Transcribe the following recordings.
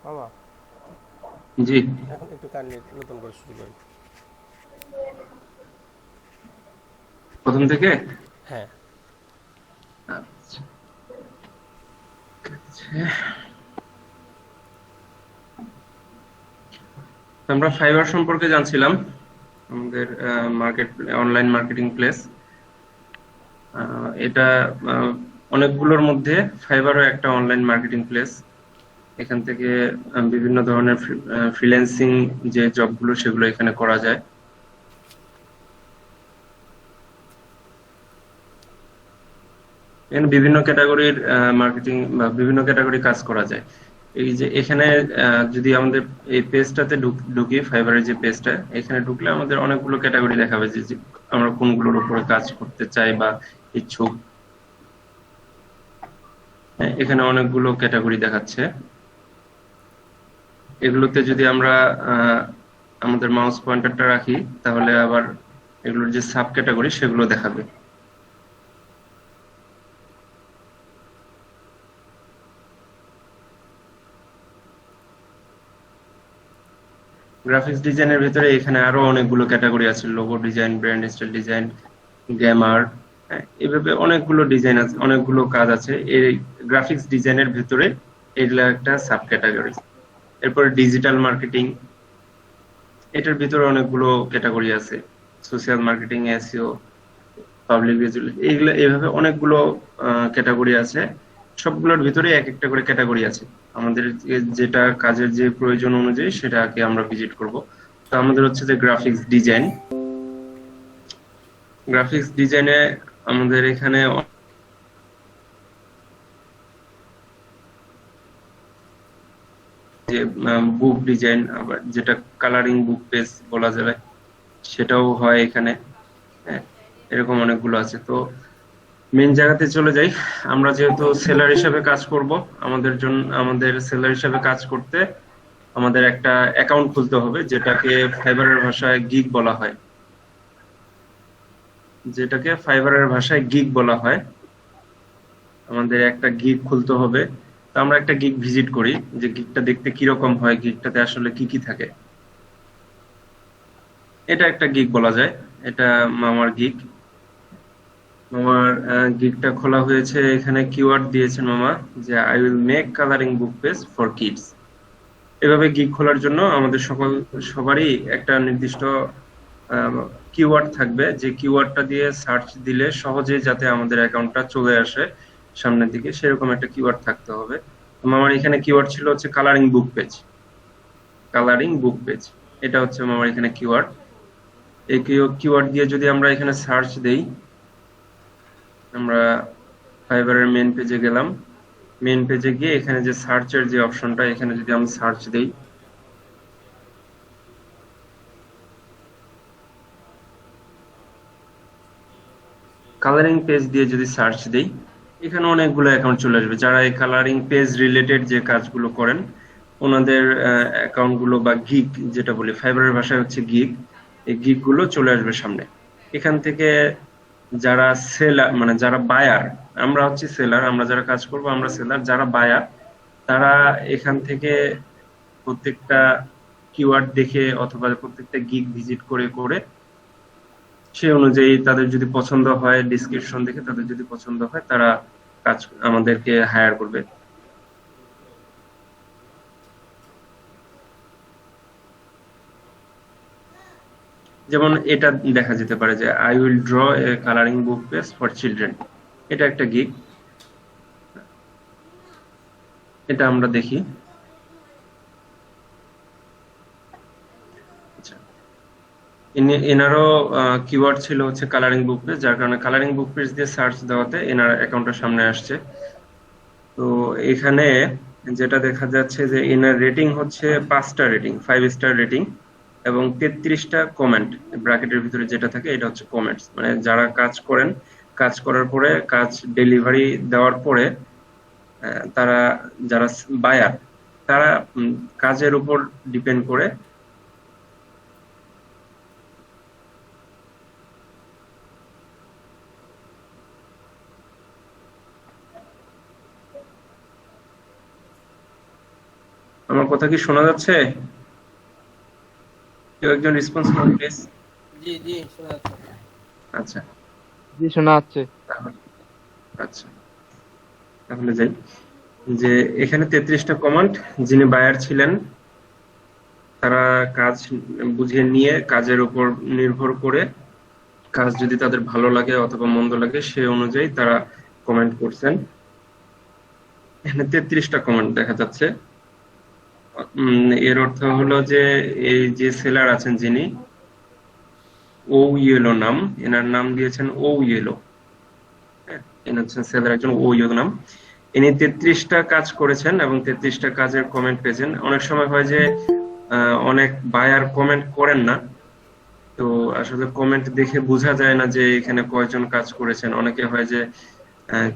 মামা, জি। এখন একটু কাইন্ডলি নতুন করে শুরু করেন। প্রথম থেকে। হ্যাঁ। আচ্ছা, আচ্ছা। আমরা ফাইবার সম্পর্কে জানছিলাম, আমাদের মার্কেট অনলাইন মার্কেটিং প্লেস। এটা আহ, অনেকগুলোর মধ্যে ফাইবারও একটা অনলাইন মার্কেটিং প্লেস। এখান থেকে বিভিন্ন ধরনের ফ্রিল্যান্সিং যে জবগুলো সেগুলো এখানে করা যায়। এখানে বিভিন্ন ক্যাটাগরির মার্কেটিং বা বিভিন্ন ক্যাটাগরি কাজ করা যায়। এই যে এখানে যদি আমাদের এই পেজটাতে ঢুকি, ফাইবারের যে পেজটা, এখানে ঢুকলে আমাদের অনেকগুলো ক্যাটাগরি দেখাবে যে আমরা কোনগুলোর উপরে কাজ করতে চাই বা ইচ্ছুক। হ্যাঁ, এখানে অনেকগুলো ক্যাটাগরি দেখাচ্ছে। এগুলোতে যদি আমরা আহ, আমাদের মাউস পয়েন্টারটা রাখি, তাহলে আবার এগুলোর যে সাব ক্যাটাগরি সেগুলো দেখাবে। গ্রাফিক্স ডিজাইনের ভিতরে এখানে আরো অনেকগুলো ক্যাটাগরি আছে: logo design, brand style design, গ্যামার। এভাবে অনেকগুলো ডিজাইন আছে, অনেকগুলো কাজ আছে এই গ্রাফিক্স ডিজাইনের ভিতরে। এগুলা একটা সাব ক্যাটাগরি। এরপরে ডিজিটাল মার্কেটিং, এটার ভিতরে অনেকগুলো ক্যাটাগরি আছে: social marketing, SEO, public relation, এইগুলা এইভাবে অনেকগুলো ক্যাটাগরি আছে। সবগুলোর ভিতরে এক একটা করে ক্যাটাগরি আছে। আমাদের যেটা কাজের যে প্রয়োজন অনুযায়ী সেটাকে আমরা ভিজিট করব। তো আমাদের হচ্ছে যে গ্রাফিক্স ডিজাইন। গ্রাফিক্স ডিজাইনে আমাদের এখানে যে বুক ডিজাইন, আবার যেটা কালারিং বুক পেজ বলা যাবে, সেটাও হয় এখানে। হ্যাঁ, এরকম অনেকগুলো আছে। তো মেন জায়গাতে চলে যাই। আমরা যেহেতু সেলার হিসেবে কাজ করব, আমাদের সেলার হিসেবে কাজ করতে আমাদের একটা অ্যাকাউন্ট খুলতে হবে, যেটাকে ফাইবারের ভাষায় গিগ বলা হয়। আমাদের একটা গিগ খুলতে হবে। তো আমরা একটা গিগ ভিজিট করি, যে গিগটা দেখতে কিরকম হয়, গিগটাতে আসলে কি কি থাকে। এটা একটা গিগ বলা যায়। এটা মামার গিগ। মামার গিগটা খোলা হয়েছে। এখানে কিওয়ার্ড দিয়েছেন মামা, যে I will make colouring book page for kids. এভাবে গিগ খোলার জন্য আমাদের সবারই একটা নির্দিষ্ট কিওয়ার্ড থাকবে, যে কিওয়ার্ডটা দিয়ে সার্চ দিলে সহজে যাতে আমাদের অ্যাকাউন্টটা চলে আসে সামনের দিকে, সেরকম একটা কিওয়ার্ড থাকতে হবে। মামার এখানে কিওয়ার্ড ছিল হচ্ছে colouring book page. Colouring book page, এটা হচ্ছে মামার এখানে কিওয়ার্ড। এই কিওয়ার্ড দিয়ে যদি আমরা এখানে সার্চ দেই, আমরা ফাইবারের মেন পেজে গেলাম। মেন পেজে গিয়ে এখানে যে সার্চের যে অপশনটা, এখানে যদি আমরা সার্চ দেই, কালারিং পেজ দিয়ে যদি সার্চ দেই, এখানে অনেকগুলো অ্যাকাউন্ট চলে আসবে যারা এই কালারিং পেজ রিলেটেড যে কাজগুলো করেন। ওনাদের অ্যাকাউন্ট গুলো বা গিগ, যেটা বলি ফাইবারের ভাষায় হচ্ছে গিগ, এই গিগ গুলো চলে আসবে সামনে। এখান থেকে যারা সেলার, মানে যারা বায়ার, আমরা হচ্ছে সেলার, আমরা যারা কাজ করব আমরা সেলার, যারা বায়ার তারা এখান থেকে প্রত্যেকটা কিওয়ার্ড দেখে অথবা প্রত্যেকটা গিগ ভিজিট করে করে সে অনুযায়ী তাদের যদি পছন্দ হয়, ডিসক্রিপশন দেখে তাদের যদি পছন্দ হয়, তারা কাজ আমাদেরকে হায়ার করবে। যেমন এটা দেখা যেতে পারে যে I will draw A colouring book page for children. এটা একটা গিগ। এটা আমরা দেখি। আচ্ছা, এনারও কিওয়ার্ড ছিল হচ্ছে কালারিং বুক পেজ, যার কারণে কালারিং বুক পেজ দিয়ে সার্চ দেওয়াতে এনার অ্যাকাউন্টটা সামনে আসছে। তো এখানে যেটা দেখা যাচ্ছে যে এনার রেটিং হচ্ছে 5টা রেটিং, 5 স্টার রেটিং, এবং 33টা কমেন্ট। ব্র্যাকেটের ভিতরে যেটা থাকে এটা হচ্ছে কমেন্টস, মানে যারা কাজ করেন, কাজ করার পরে, কাজ ডেলিভারি দেওয়ার পরে তারা, যারা বায়ার, তারা কাজের উপর ডিপেন্ড করে আমার কথা কি শোনা যাচ্ছে? কেউ একজন রেসপন্স করুন প্লিজ। জি জি শোনা যাচ্ছে। আচ্ছা জি শোনা যাচ্ছে। আচ্ছা, তাহলে যাই যে এখানে 33টা কমান্ড, যিনি বায়ার ছিলেন তারা কাজ বুঝে নিয়ে কাজের উপর নির্ভর করে, কাজ যদি তাদের ভালো লাগে অথবা মন্দ লাগে সে অনুযায়ী তারা কমেন্ট করছেন। এখানে 33টা কমেন্ট দেখা যাচ্ছে। এর অর্থ হলো যে এই যে সেলার আছেন যিনি ও ইয়েলো নাম, এনার নাম দিয়েছেন ও ইয়েলো। ইনি হচ্ছেন সেলার একজন ও ইয়েলো নাম। ইনি 33টা কাজ করেছেন এবং 33টা কাজের কমেন্ট পেয়েছেন। অনেক সময় হয় যে অনেক বায়ার কমেন্ট করেন না, তো আসলে কমেন্ট দেখে বোঝা যায় না যে এখানে কয়জন কাজ করেছেন। অনেকে হয় যে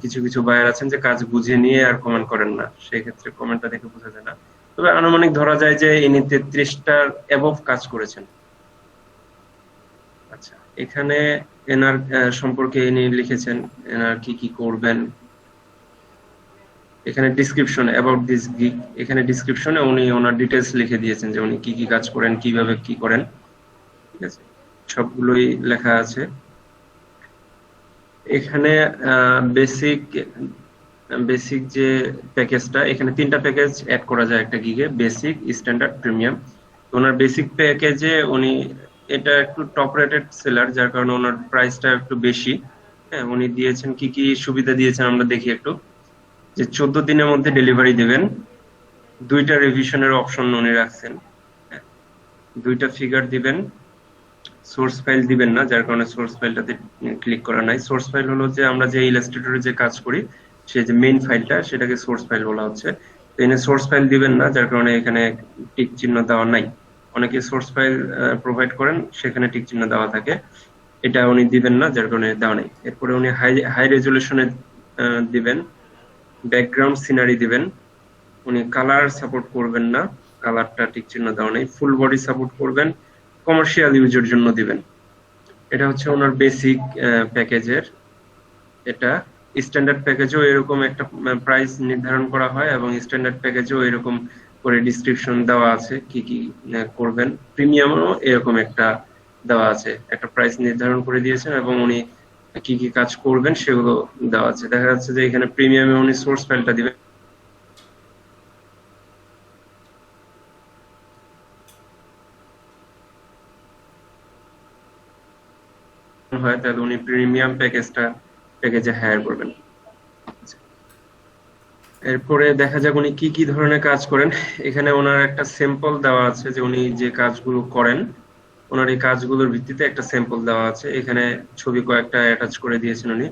কিছু কিছু বায়ার আছেন যে কাজ বুঝে নিয়ে আর কমেন্ট করেন না, সেই ক্ষেত্রে কমেন্টটা দেখে বোঝা যায় না। তবে আনুমানিক ধরা যায় যে ইনি 33টার অ্যাবভ কাজ করেছেন। আচ্ছা, এখানে এনার সম্পর্কে ইনি লিখেছেন এনার কি কি করবেন। এখানে ডিসক্রিপশন অ্যাবাউট দিস গিগ, এখানে ডিসক্রিপশনে উনি ওনার ডিটেলস লিখে দিয়েছেন যে উনি কি কি কাজ করেন, কিভাবে কি করেন, ঠিক আছে, সবগুলোই লেখা আছে এখানে। বেসিক বেসিক যে প্যাকেজটা, এখানে 3টা প্যাকেজ অ্যাড করা যায় একটা গিগে, বেসিক, স্ট্যান্ডার্ড, প্রিমিয়াম। ওনার বেসিক প্যাকেজে উনি, এটা একটু টপ রেটেড সেলার যার কারণে ওনার প্রাইসটা একটু বেশি। হ্যাঁ, উনি দিয়েছেন কি কি সুবিধা দিয়েছেন আমরা দেখি একটু। যে 14 দিনের মধ্যে ডেলিভারি দেবেন, 2টা রিভিশনের অপশন উনি রাখছেন, 2টা ফিগার দিবেন, সোর্স ফাইল দিবেন না যার কারণে সোর্স ফাইলটাতে ক্লিক করা নাই। সোর্স ফাইল হলো যে আমরা যে ইলাস্ট্রেটরে যে কাজ করি সেই যে মেইন ফাইলটা, সেটাকে সোর্স ফাইল বলা হচ্ছে। তো এখানে সোর্স ফাইল দিবেন না যার কারণে এখানে টিক চিহ্ন দেওয়া নাই। অনেকে সোর্স ফাইল প্রোভাইড করেন সেখানে টিক চিহ্ন দেওয়া থাকে, এটা উনি দিবেন না যার কারণে দেওয়া নেই। এরপরে উনি হাই রেজলিউশনে দিবেন, ব্যাকগ্রাউন্ড সিনারি দিবেন। উনি কালার সাপোর্ট করবেন না, কালারটা টিক চিহ্ন দেওয়া নেই। ফুল বডি সাপোর্ট করবেন, কমার্শিয়াল ইউজের জন্য দিবেন। এটা হচ্ছে ওনার বেসিক প্যাকেজের। এটা স্ট্যান্ডার্ড প্যাকেজেও এরকম একটা প্রাইস নির্ধারণ করা হয় এবং স্ট্যান্ডার্ড প্যাকেজেও এরকম করে ডিসক্রিপশন দেওয়া আছে কি কি করবেন। প্রিমিয়ামও এরকম একটা দেওয়া আছে, একটা প্রাইস নির্ধারণ করে দিয়েছেন এবং উনি কি কি কাজ করবেন সেগুলো দেওয়া আছে। দেখা যাচ্ছে যে এখানে প্রিমিয়ামে উনি সোর্স ফাইলটা দিবেন, হয় তাহলে উনি প্রিমিয়াম প্যাকেজে হায়ার করবেন। এরপরে দেখা যাক উনি কি কি ধরনের কাজ করেন। এখানে ওনার একটা স্যাম্পল দেওয়া আছে যে উনি যে কাজগুলো করেন, ওনার এই কাজগুলোর ভিত্তিতে একটা স্যাম্পল দেওয়া আছে। এখানে ছবি কয়েকটা অ্যাটাচ করে দিয়েছেন উনি,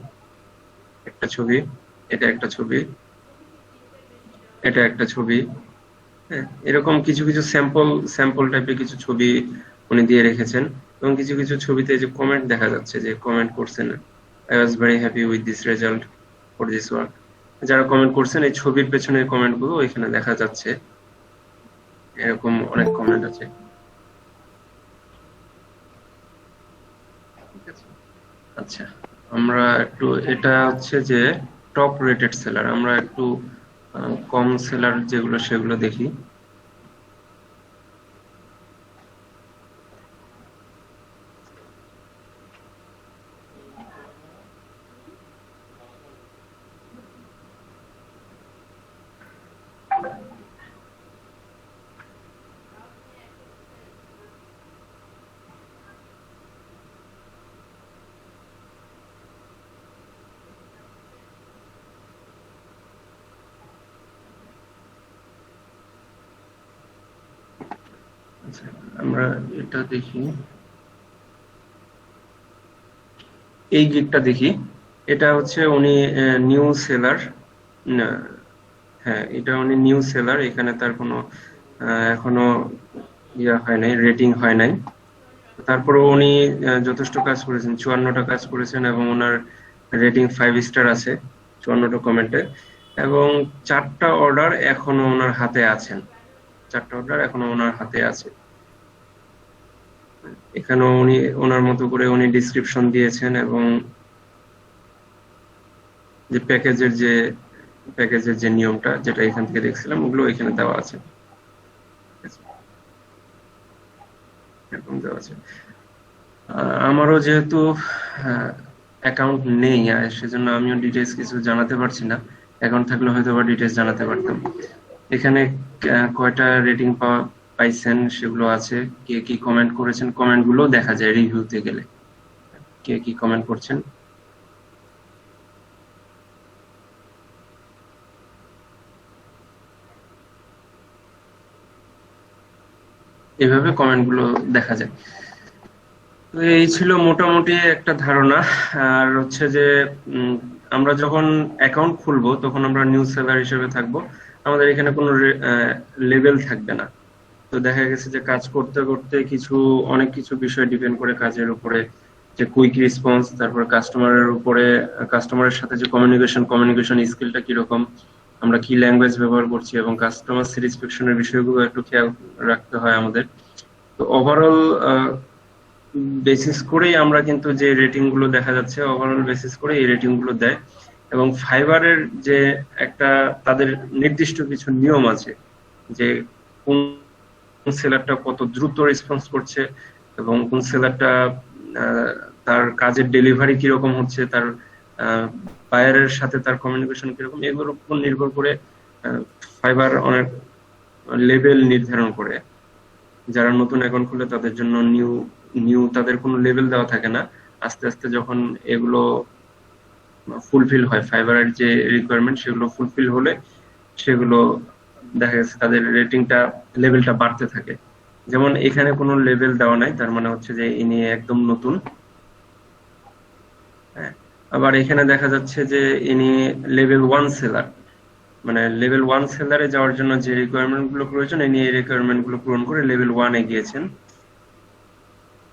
একটা ছবি, এটা একটা ছবি, এটা একটা ছবি। হ্যাঁ, এরকম কিছু কিছু স্যাম্পল টাইপের কিছু ছবি উনি দিয়ে রেখেছেন এবং কিছু কিছু ছবিতে যে কমেন্ট দেখা যাচ্ছে যে কমেন্ট করছেন, I was very happy with this result for this work. যারা কমেন্ট করছেন এই ছবির পেছনের কমেন্ট গুলো এখানে দেখা যাচ্ছে, এরকম অনেক কমেন্ট আছে। আচ্ছা, আমরা একটু, এটা হচ্ছে যে টপ রেটেড সেলার, আমরা একটু কম সেলার যেগুলো সেগুলো দেখি। আচ্ছা, আমরা এটা দেখি, এই গিগটা দেখি। এটা হচ্ছে উনি নিউ সেলার, না হ্যাঁ এটা উনি নিউ সেলার। এখানে তার কোনো এখনো ইয়া হয় নাই, রেটিং হয় নাই। তারপরে উনি যথেষ্ট কাজ করেছেন, 54টা কাজ করেছেন এবং ওনার রেটিং 5 স্টার আছে 54টা কমেন্টে, এবং 4টা অর্ডার এখনো ওনার হাতে আছেন, 4টা অর্ডার এখনো ওনার হাতে আছে। এখানে উনি ওনার মতো করে উনি ডিসক্রিপশন দিয়েছেন এবং যে প্যাকেজের যে নিয়মটা যেটা এখান থেকে দেখছিলাম ওগুলো এখানে দেওয়া আছে। দেওয়া আছে। আমারও যেহেতু অ্যাকাউন্ট নেই, সেজন্য আমিও ডিটেলস কিছু জানাতে পারছি না। অ্যাকাউন্ট থাকলে হয়তো বা ডিটেলস জানাতে পারতাম। এখানে কয়টা রেটিং পাইছেন সেগুলো আছে, কে কি কমেন্ট করেছেন কমেন্ট গুলো দেখা যায় রিভিউতে গেলে, কে কি কমেন্ট করছেন। এভাবে কমেন্ট গুলো দেখা যায়। তো এই ছিল মোটামুটি একটা ধারণা। আর হচ্ছে যে আমরা যখন অ্যাকাউন্ট খুলবো তখন আমরা নিউ সেলার হিসেবে থাকবো, আমাদের এখানে কোনো লেভেল থাকবে না। তো দেখা গেছে যে কাজ করতে করতে অনেক কিছু বিষয় ডিপেন্ড করে কাজের উপরে, যে কুইক রেসপন্স, তারপর কাস্টমারের উপরে, কাস্টমারের সাথে যে কমিউনিকেশন স্কিলটা কিরকম, আমরা কি ল্যাঙ্গুয়েজ ব্যবহার করছি, এবং কাস্টমার স্যাটিসফ্যাকশনের বিষয়গুলো একটু খেয়াল রাখতে হয় আমাদের। তো ওভারঅল বেসিস করেই আমরা কিন্তু যে রেটিং গুলো দেখা যাচ্ছে, ওভারঅল বেসিস করে এই রেটিং গুলো দেয়। এবং ফাইবারের যে একটা তাদের নির্দিষ্ট কিছু নিয়ম আছে, যে কোন সেলারটা কত দ্রুত রেসপন্স করছে, এবং কোন সেলারটা তার কাজের ডেলিভারি কিরকম হচ্ছে, তার বায়ারের সাথে তার কমিউনিকেশন কিরকম, এগুলোর উপর নির্ভর করে ফাইবার অনেক লেভেল নির্ধারণ করে। যারা নতুন অ্যাকাউন্ট খুলে তাদের জন্য নিউ তাদের কোনো লেভেল দেওয়া থাকে না। আস্তে আস্তে যখন এগুলো ফুলফিল হয়, ফাইবারের যে রিকোয়ারমেন্ট সেগুলো ফুলফিল হলে সেগুলো দেখা গেছে তাদের রেটিংটা লেভেলটা বাড়তে থাকে। যেমন এখানে কোনো লেভেল দেওয়া নাই, তার মানে হচ্ছে যে ইনি একদম নতুন। হ্যাঁ, আবার এখানে দেখা যাচ্ছে যে ইনি লেভেল 1 সেলার, মানে লেভেল 1 সেলারে যাওয়ার জন্য যে রিকোয়ারমেন্ট গুলো প্রয়োজন, ইনি এই রিকোয়ারমেন্ট গুলো পূরণ করে লেভেল 1 এ গিয়েছেন।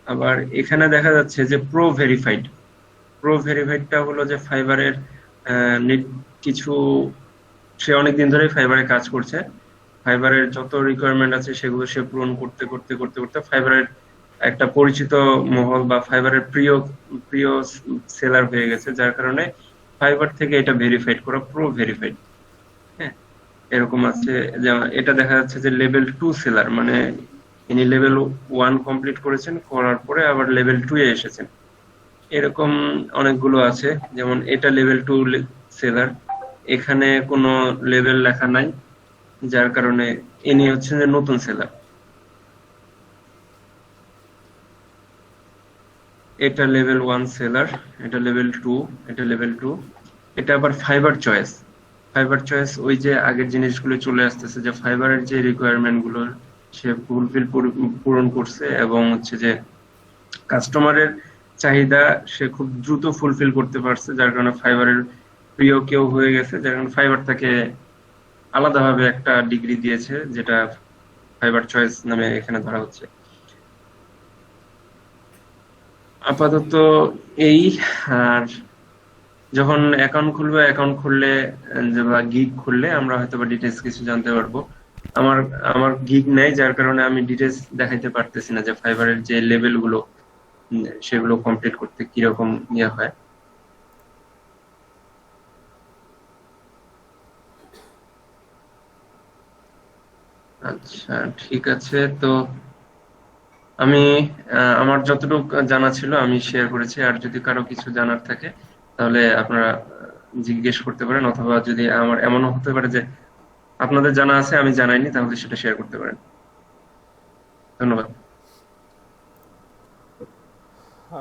আবার এখানে দেখা যাচ্ছে যে প্রো ভেরিফাইডটা হলো যে ফাইবারের কিছু, সে অনেকদিন ধরে ফাইবারে কাজ করছে, ফাইবারের যত রিকোয়ারমেন্ট আছে সেগুলো সে পূরণ করতে করতে করতে করতে ফাইবারের একটা পরিচিত মহল বা ফাইবারের প্রিয় প্রিয় সেলার হয়ে গেছে, যার কারণে ফাইবার থেকে এটা ভেরিফাইড করা প্রো ভেরিফাইড। হ্যাঁ, এরকম আছে। যেমন এটা দেখা যাচ্ছে যে লেভেল 2 সেলার, মানে ইনি লেভেল 1 কমপ্লিট করেছেন, করার পরে আবার লেভেল 2 এ এসেছেন। এরকম অনেকগুলো আছে। যেমন এটা লেভেল 2 সেলার, এখানে কোনো লেভেল লেখা নাই, যার কারণে ইনি হচ্ছেন যে নতুন সেলার। এটা লেভেল 1 সেলার, এটা লেভেল 2, এটা লেভেল 2। এটা আবার ফাইবার চয়েস ওই যে আগের জিনিসগুলো চলে আসতেছে, যে ফাইবারের যে রিকোয়ারমেন্ট গুলো সে ফুলফিল পূরণ করছে, এবং হচ্ছে যে কাস্টমারের চাহিদা সে খুব দ্রুত ফুলফিল করতে পারছে, যার কারণে ফাইবারের প্রিয় কেউ হয়ে গেছে, যার কারণে ফাইবার তাকে আলাদাভাবে একটা ডিগ্রি দিয়েছে, যেটা ফাইবার চয়েস নামে এখানে ধরা হচ্ছে। আপাতত এই। আর যখন অ্যাকাউন্ট খুললে বা গিগ খুললে আমরা হয়তো বা ডিটেলস কিছু জানতে পারবো। আমার আমার গিগ নাই, যার কারণে আমি ডিটেলস দেখাইতে পারতেছি না যে ফাইবারের যে লেভেল গুলো সেগুলো কমপ্লিট করতে কিরকম ইয়ে হয়। আচ্ছা, ঠিক আছে। তো আমি আমার যতটুকু জানা ছিল আমি শেয়ার করেছি। আর যদি কারো কিছু জানার থাকে তাহলে আপনারা জিজ্ঞেস করতে পারেন, অথবা যদি আমার এমনও হতে পারে যে আপনাদের জানা আছে আমি জানাইনি, তাহলে সেটা শেয়ার করতে পারেন। ধন্যবাদ।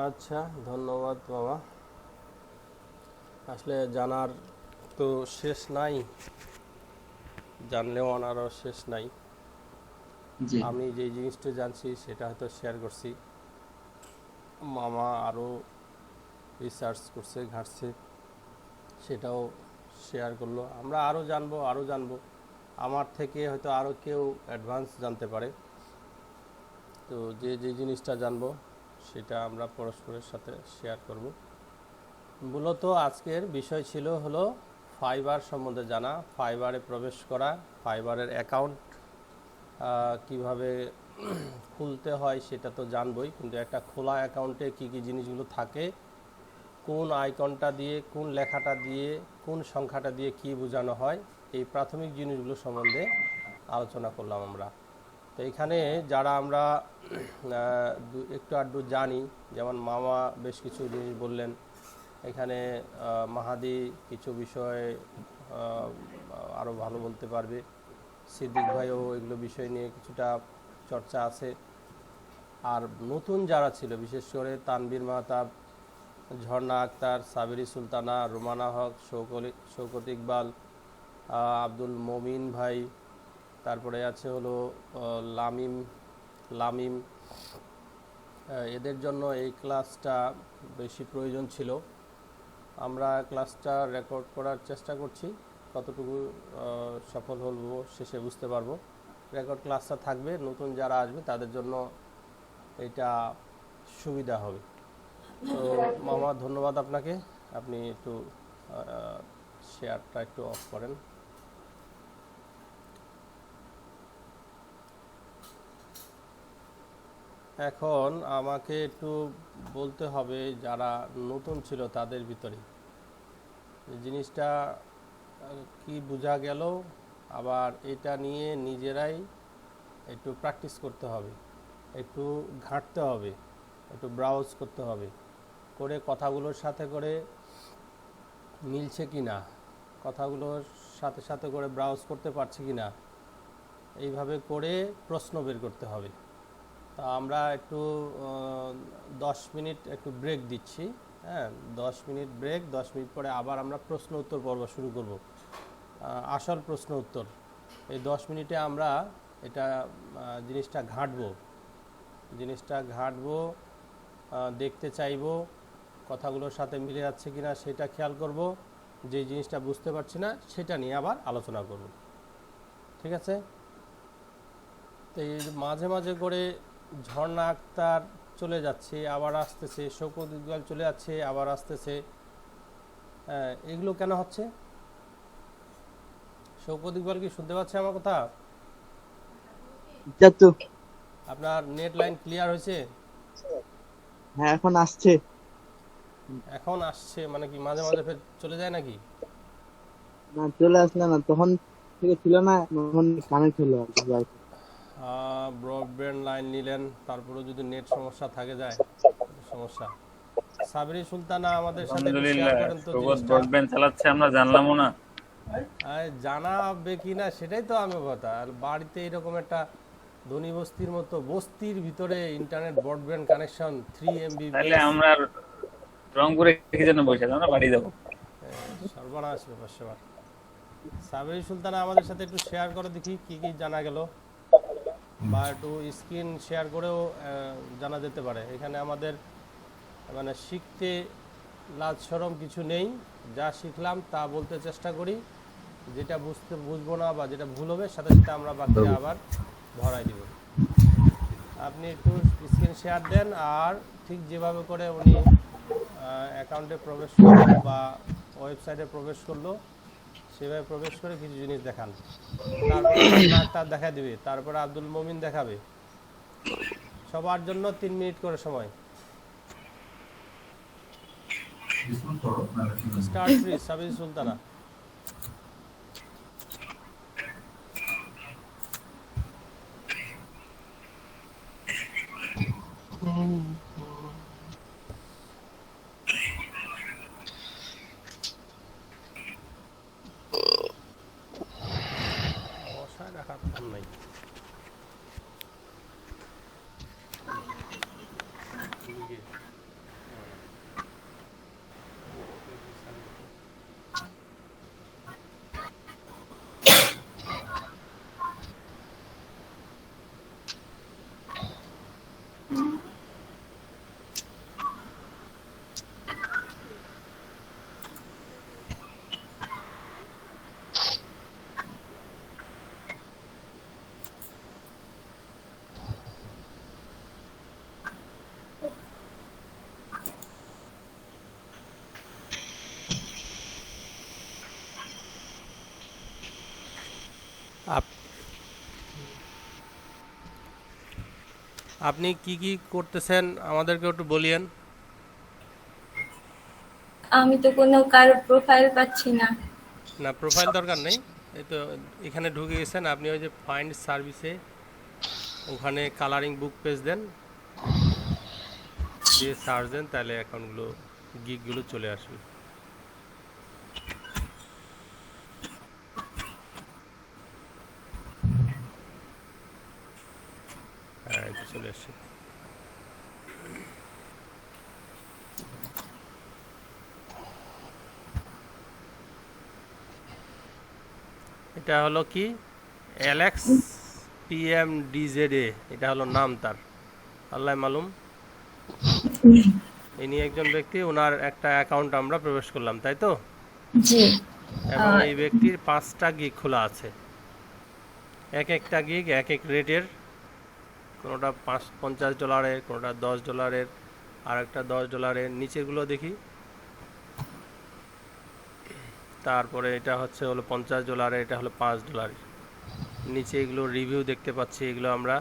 আচ্ছা, ধন্যবাদ বাবা। আসলে জানার তো শেষ নাই, জানলেও আনারও শেষ নাই। জি। আমি যে জিনিসটা জানছি সেটা হয়তো শেয়ার করছি, মামা আরও রিসার্চ করছে, ঘাটছে, সেটাও শেয়ার করলো। আমরা আরও জানবো, আমার থেকে হয়তো আরও কেউ অ্যাডভান্স জানতে পারে। তো যে জিনিসটা জানবো সেটা আমরা পরস্পরের সাথে শেয়ার করব। মূলত আজকের বিষয় ছিল হলো ফাইবার সম্বন্ধে জানা, ফাইবারে প্রবেশ করা, ফাইবারের অ্যাকাউন্ট কিভাবে খুলতে হয় সেটা তো জানবই, কিন্তু একটা খোলা অ্যাকাউন্টে কী কী জিনিসগুলো থাকে, কোন আইকনটা দিয়ে, কোন লেখাটা দিয়ে, কোন সংখ্যাটা দিয়ে কি বোঝানো হয়, এই প্রাথমিক জিনিসগুলো সম্বন্ধে আলোচনা করলাম আমরা। তো এখানে যারা আমরা একটু আধটু জানি, যেমন মামা বেশ কিছু জিনিস বললেন, এখানে মাহাদি কিছু বিষয়ে আরও ভালো বলতে পারবে, সিদ্দিক ভাইও এগুলো বিষয় নিয়ে কিছুটা চর্চা আছে। আর নতুন যারা ছিল, বিশেষ করে তানবীর মাহতাব, ঝর্ণা আক্তার, সাবেরি সুলতানা, রুমানা হক, শৌকত ইকবাল, আব্দুল মমিন ভাই, তারপরে আছে হলো লামিম লামিম, এদের জন্য এই ক্লাসটা বেশি প্রয়োজন ছিল। আমরা ক্লাসটা রেকর্ড করার চেষ্টা করছি, কতটুকু সফল হব শেষে বুঝতে পারবো। রেকর্ড ক্লাসটা থাকবে, নতুন যারা আসবে তাদের জন্য এটা সুবিধা হবে। তো মামা ধন্যবাদ আপনাকে, আপনি একটু শেয়ারটা একটু অফ করেন। এখন আমাকে একটু বলতে হবে যারা নতুন ছিল তাদের ভিতরে জিনিসটা কি বোঝা গেল, আবার এটা নিয়ে নিজেরাই একটু প্র্যাকটিস করতে হবে, একটু ঘাঁটতে হবে, একটু ব্রাউজ করতে হবে, করে কথাগুলোর সাথে করে মিলছে কি না, কথাগুলোর সাথে সাথে করে ব্রাউজ করতে পারছি কি না, এইভাবে করে প্রশ্ন বের করতে হবে। তা আমরা একটু 10 মিনিট একটু ব্রেক দিচ্ছি, হ্যাঁ 10 মিনিট ব্রেক, 10 মিনিট পরে আবার আমরা প্রশ্ন উত্তর পর্ব শুরু করব, আসল প্রশ্ন উত্তর। এই 10 মিনিটে আমরা এটা জিনিসটা ঘাঁটবো, দেখতে চাইবো কথাগুলোর সাথে মিলে যাচ্ছে কিনা সেটা খেয়াল করব, যে জিনিসটা বুঝতে পারছি না সেটা নিয়ে আবার আলোচনা করব, ঠিক আছে? তো এই মাঝে মাঝে করে ঝর্ণা আক্তার চলে যাচ্ছে আবার আসতেছে, শৌকত ইকবাল চলে যাচ্ছে আবার আসতেছে, এগুলো কেন হচ্ছে? শৌকত ইকবাল কি শুনতে পাচ্ছে আমার কথা? আপনার নেট লাইন ক্লিয়ার হয়েছে? হ্যাঁ এখন আসছে। এখন আসছে মানে কি মাঝে মাঝে ফের চলে যায় নাকি? না চলে আসলে না, তখন থেকে ছিল না, তখন কানেক্ট হলো আর কি। ব্রডব্যান্ড লাইন নিলেন, তারপরে যদি নেট সমস্যা থাকে যায় সমস্যা। সাবরি সুলতানা আমাদের সাথে একটু শেয়ার করেন তো জিনিসটা। ব্রডব্যান্ড চালাচ্ছে আমরা জানলামও না। জানাবে কিনা সেটাই তো আমি কথা। আর বাড়িতে এরকম একটা ধনী বস্তির মতো বস্তির ভিতরে ইন্টারনেট ব্রডব্যান্ড কানেকশন 3 MB, তাহলে আমরা রংপুরে কি জন্য বসে আমরা বাড়ি যাবো? সর্বনাশ ব্যাপার সেবার। সাবরি সুলতানা আমাদের সাথে একটু শেয়ার করে দেখি কি কি জানা গেল, বা একটু স্ক্রিন শেয়ার করেও জানা যেতে পারে। এখানে আমাদের মানে শিখতে লাজ শরম কিছু নেই, যা শিখলাম তা বলতে চেষ্টা করি, যেটা বুঝবো না বা যেটা ভুল হবে সাথে সাথে আমরা বাকিটা আবার ধরাই দিব। আপনি একটু স্ক্রিন শেয়ার দেন, আর ঠিক যেভাবে করে উনি অ্যাকাউন্টে প্রবেশ করলো বা ওয়েবসাইটে প্রবেশ করলো সেভাবে প্রবেশ করে কিছু জিনিস দেখান। তারপরে ডাক্তার দেখা দিবে, তারপরে আব্দুল মমিন দেখাবে। সবার জন্য 3 মিনিট করে সময়। Start please Sabir Sultana. বসায় রাখার ফোন নাই। আপনি কি কি করতেছেন আমাদেরকে একটু বলিয়েন। আমি তো কোনো কারো প্রোফাইল পাচ্ছি না। না প্রোফাইল দরকার নেই, এই তো এখানে ঢুকে গেছেন আপনি, ওই যে ফাইন্ড সার্ভিসে ওখানে কালারিং বুক পেজ দেন, দিয়ে সার্চ দেন, তাহলে অ্যাকাউন্টগুলো গিকগুলো চলে আসবে। হ্যাঁ, এটা চলে আসছে। এটা হলো কি অ্যালেক্স PMDZA, এটা হলো নাম তার, আল্লাহ মালুম। ইনি একজন ব্যক্তি, ওনার একটা অ্যাকাউন্ট আমরা প্রবেশ করলাম, তাই তো? জি। এবং এই ব্যক্তির 5টা গিগ খোলা আছে। এক একটা গিগ এক এক রেটের, কোনোটা $50, কোনোটা $10, আর একটা $10। নিচেগুলো দেখি। তারপরে এটা হচ্ছে হলো $50, এটা হলো $5। নিচে এগুলো রিভিউ দেখতে পাচ্ছি, এগুলো আমরা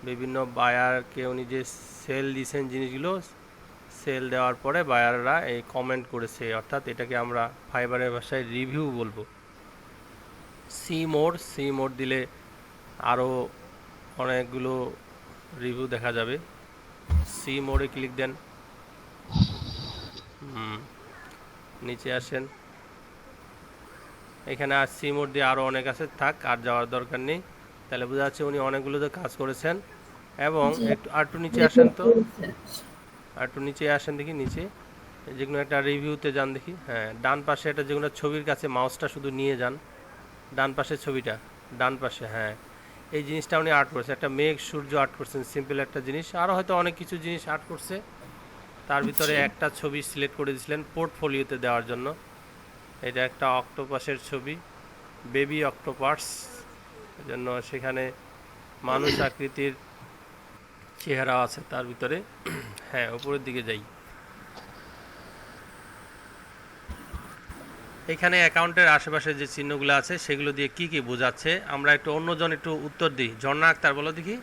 বিভিন্ন বায়ারকে উনি যে সেল দিয়েছেন জিনিসগুলো, সেল দেওয়ার পরে বায়াররা এই কমেন্ট করেছে, অর্থাৎ এটাকে আমরা ফাইবারের ভাষায় রিভিউ বলবো। সি মোড দিলে আরও অনেকগুলো রিভিউ দেখা যাবে। সি মোডে ক্লিক দেন। নিচে আসেন, এখানে আর সি মোড দিয়ে আরও অনেক আছে, থাক, আর যাওয়ার দরকার নেই। তাহলে বোঝা যাচ্ছে উনি অনেকগুলোতে কাজ করেছেন। এবং একটু নিচে আসেন তো, একটু নিচে আসেন দেখি, নিচে যে কোনো একটা রিভিউতে যান দেখি। হ্যাঁ, ডান পাশে এটা যে কোনো ছবির কাছে মাউসটা শুধু নিয়ে যান, ডান পাশের ছবিটা, ডান পাশে। হ্যাঁ, এই জিনিসটা উনি আর্ট করছে, একটা মেঘ সূর্য আর্ট করছেন, সিম্পল একটা জিনিস। আরও হয়তো অনেক কিছু জিনিস আর্ট করছে, তার ভিতরে একটা ছবি সিলেক্ট করে দিয়েছিলেন পোর্টফোলিওতে দেওয়ার জন্য। এটা একটা অক্টোপাসের ছবি, বেবি অক্টোপাস, জন্য সেখানে মানুষ আকৃতির চেহারা আছে তার ভিতরে। হ্যাঁ, উপরের দিকে যাই। এখানে অ্যাকাউন্টের আশেপাশে যে চিহ্নগুলো আছে সেগুলো দিয়ে কি কি বোঝাচ্ছে আমরা একটু অন্যজন একটু উত্তর দিই। ঝর্ণা আক্তার, বলো দেখি,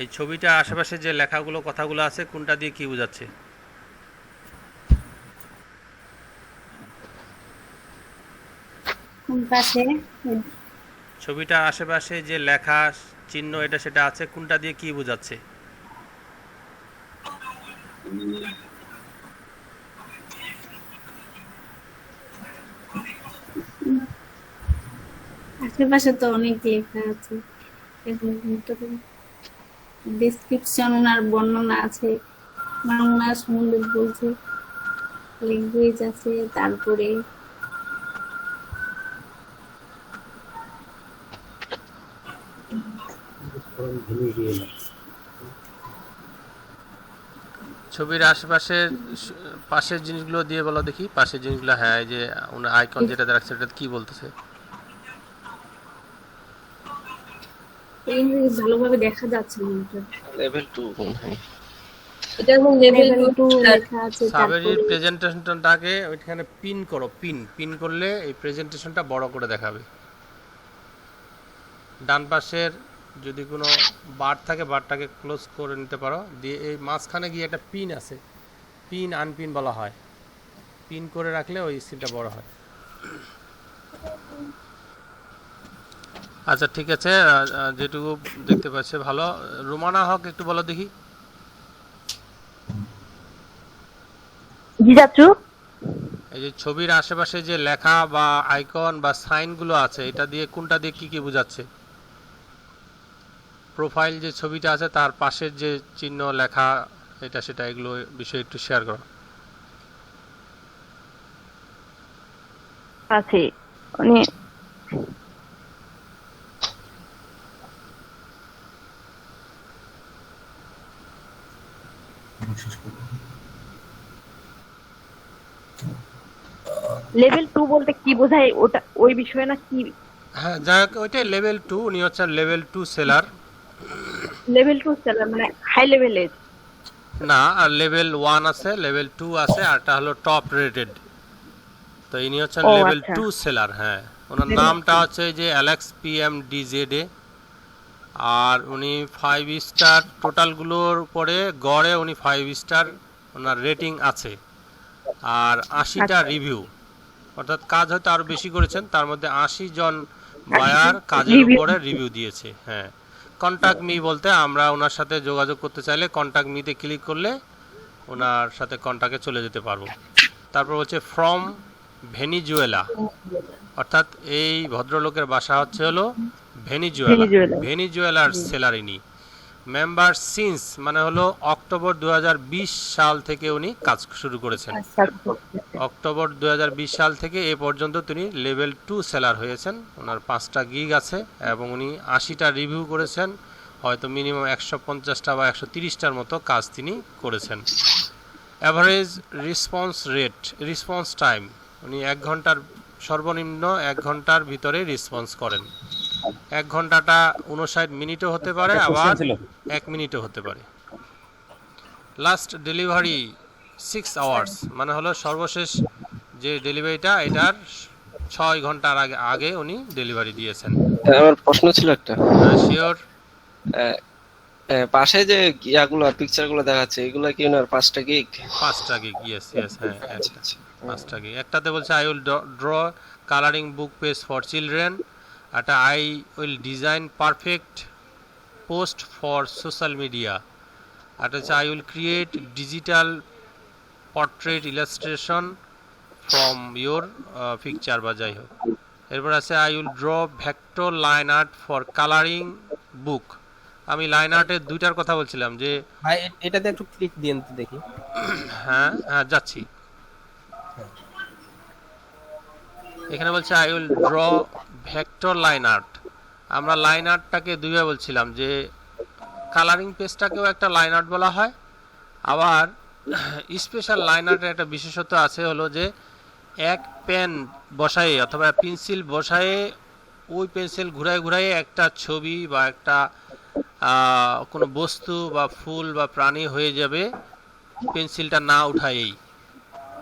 এই ছবিটা আশেপাশে যে লেখাগুলো কথাগুলো আছে কোনটা দিয়ে কি বোঝাচ্ছে? কোন পাশে? ছবিটা আশেপাশে যে লেখা চিহ্ন এটা সেটা আছে, কোনটা দিয়ে কি বোঝাচ্ছে? আশেপাশে তো অনেক লেখা আছে, ডেসক্রিপশন আর বর্ণনা আছে, বাংলা সম্বন্ধে বলছে, ল্যাঙ্গুয়েজ আছে, তারপরে ছবির আশেপাশের পাশের জিনিসগুলো দিয়ে বলো দেখি, পাশের জিনিসগুলো। হ্যাঁ, এই যে ওনার আইকন যেটা দেখাচ্ছে এটা কি বলতেছে? ইংরেজি ভালোভাবে দেখা যাচ্ছে না। লেভেল 2। এটা এখন লেভেল লেভেল 2 2 লেখা আছে, সাবের তারপরে প্রেজেন্টেশনটাকে ওইখানে পিন করো, পিন করলে এই প্রেজেন্টেশনটা বড় করে দেখাবে। ডান পাশের যদি কোনো বার থাকে বারটাকে ক্লোজ করে নিতে পারো, দিয়ে এই মাঝখানে গিয়ে একটা পিন আছে, পিন আনপিন বলা হয়, পিন করে রাখলে ওই স্ক্রিনটা বড় হয়। আচ্ছা, ঠিক আছে, যেটুকু দেখতে পাচ্ছে ভালো। রুমানা হক, একটু বলো দেখি। জি চাচু। এই যে ছবির আশেপাশে যে লেখা বা আইকন বা সাইনগুলো আছে এটা দিয়ে কোনটা দিয়ে কি কি বোঝাচ্ছে? প্রোফাইল যে ছবিটা আছে তার পাশের যে চিহ্ন লেখা এটা সেটা, এগুলো বিষয়ে একটু শেয়ার করো। আছে উনি লেভেল 2 বলতে কি বোঝায়, ওটা ওই বিষয়ে না কি? হ্যাঁ, যাই হোক, ওইটাই লেভেল 2। উনি হচ্ছেন লেভেল 2 সেলার। লেভেল 2 সেলার মানে হাই লেভেলের না, আর লেভেল 1 আছে, লেভেল 2 আছে, আরটা হলো টপ রেটেড। তো ইনি হচ্ছেন ও লেভেল আচ্ছা 2 সেলার। হ্যাঁ, ওনার নামটা হচ্ছে যে অ্যালেক্স PMDZA। আর উনি 5 স্টার, টোটালগুলোর উপরে গড়ে উনি 5 স্টার ওনার রেটিং আছে। আর 80টা রিভিউ, অর্থাৎ কাজ হয়তো আরও বেশি করেছেন, তার মধ্যে 80 জন বায়ার কাজের Review. উপরে রিভিউ দিয়েছে। হ্যাঁ, কন্ট্যাক্ট মি বলতে আমরা ওনার সাথে যোগাযোগ করতে চাইলে কন্ট্যাক্ট মিতে ক্লিক করলে ওনার সাথে কন্ট্যাক্টে চলে যেতে পারবো। তারপর হচ্ছে ফ্রম ভেনিজুয়েলা, অর্থাৎ এই ভদ্রলোকের বাসা হলো ভেনিজুয়েলা। ভেনিজুয়েলা। ভেনিজুয়েলার সেলার ইনি। মেম্বার সিন্স মানে হলো অক্টোবর 2020 সাল থেকে উনি কাজ শুরু করেছেন। অক্টোবর 2020 সাল থেকে এ পর্যন্ত তিনি লেভেল 2 সেলার হয়েছেন। ওনার 5টা গিগ আছে এবং উনি 80টা রিভিউ করেছেন, হয়তো মিনিমাম 150টা বা 130টার মতো কাজ তিনি করেছেন। অ্যাভারেজ রেসপন্স টাইম উনি 1 ঘন্টার সর্বনিম্ন 1 ঘন্টার ভিতরে রেসপন্স করেন। 1 ঘন্টাটা 59 মিনিটও হতে পারে, আবার 1 মিনিটও হতে পারে। লাস্ট ডেলিভারি 6 আওয়ার্স মানে হলো সর্বশেষ যে ডেলিভারিটা এটার 6 ঘন্টার আগে উনি ডেলিভারি দিয়েছেন। আমার প্রশ্ন ছিল একটা, শিওর। পাশে যে ইয়াগুলো পিকচার গুলো দেখাচ্ছে এগুলো কি ওনার 5টা গিগ? 5টা গিগ, ইয়েস হ্যাঁ, একটা 5টা গিগ। একটাতে বলছে I will draw colouring book page for children, একটা I will design perfect post for social media, একটা হচ্ছে I will create digital portrait illustration from your picture বা যাই হোক। এরপর আছে I will draw vector line art for colouring book. আমি line আর্টের 2টার কথা বলছিলাম যে ভাই এটাতে একটু ক্লিক দিন তো দেখি। হ্যাঁ যাচ্ছি। এখানে বলছে I will draw vector line art. আমরা লাইন আর্টটাকে দুইভাবে বলছিলাম, যে কালারিং পেজটাকেও একটা লাইন আর্ট বলা হয়, আবার স্পেশাল লাইন আর্টের একটা বিশেষত্ব আছে হলো যে এক পেন বসায়ে অথবা পেন্সিল বসায়ে ওই পেন্সিল ঘুরায় একটা ছবি বা একটা কোনো বস্তু বা ফুল বা প্রাণী হয়ে যাবে পেন্সিলটা না উঠায়েই।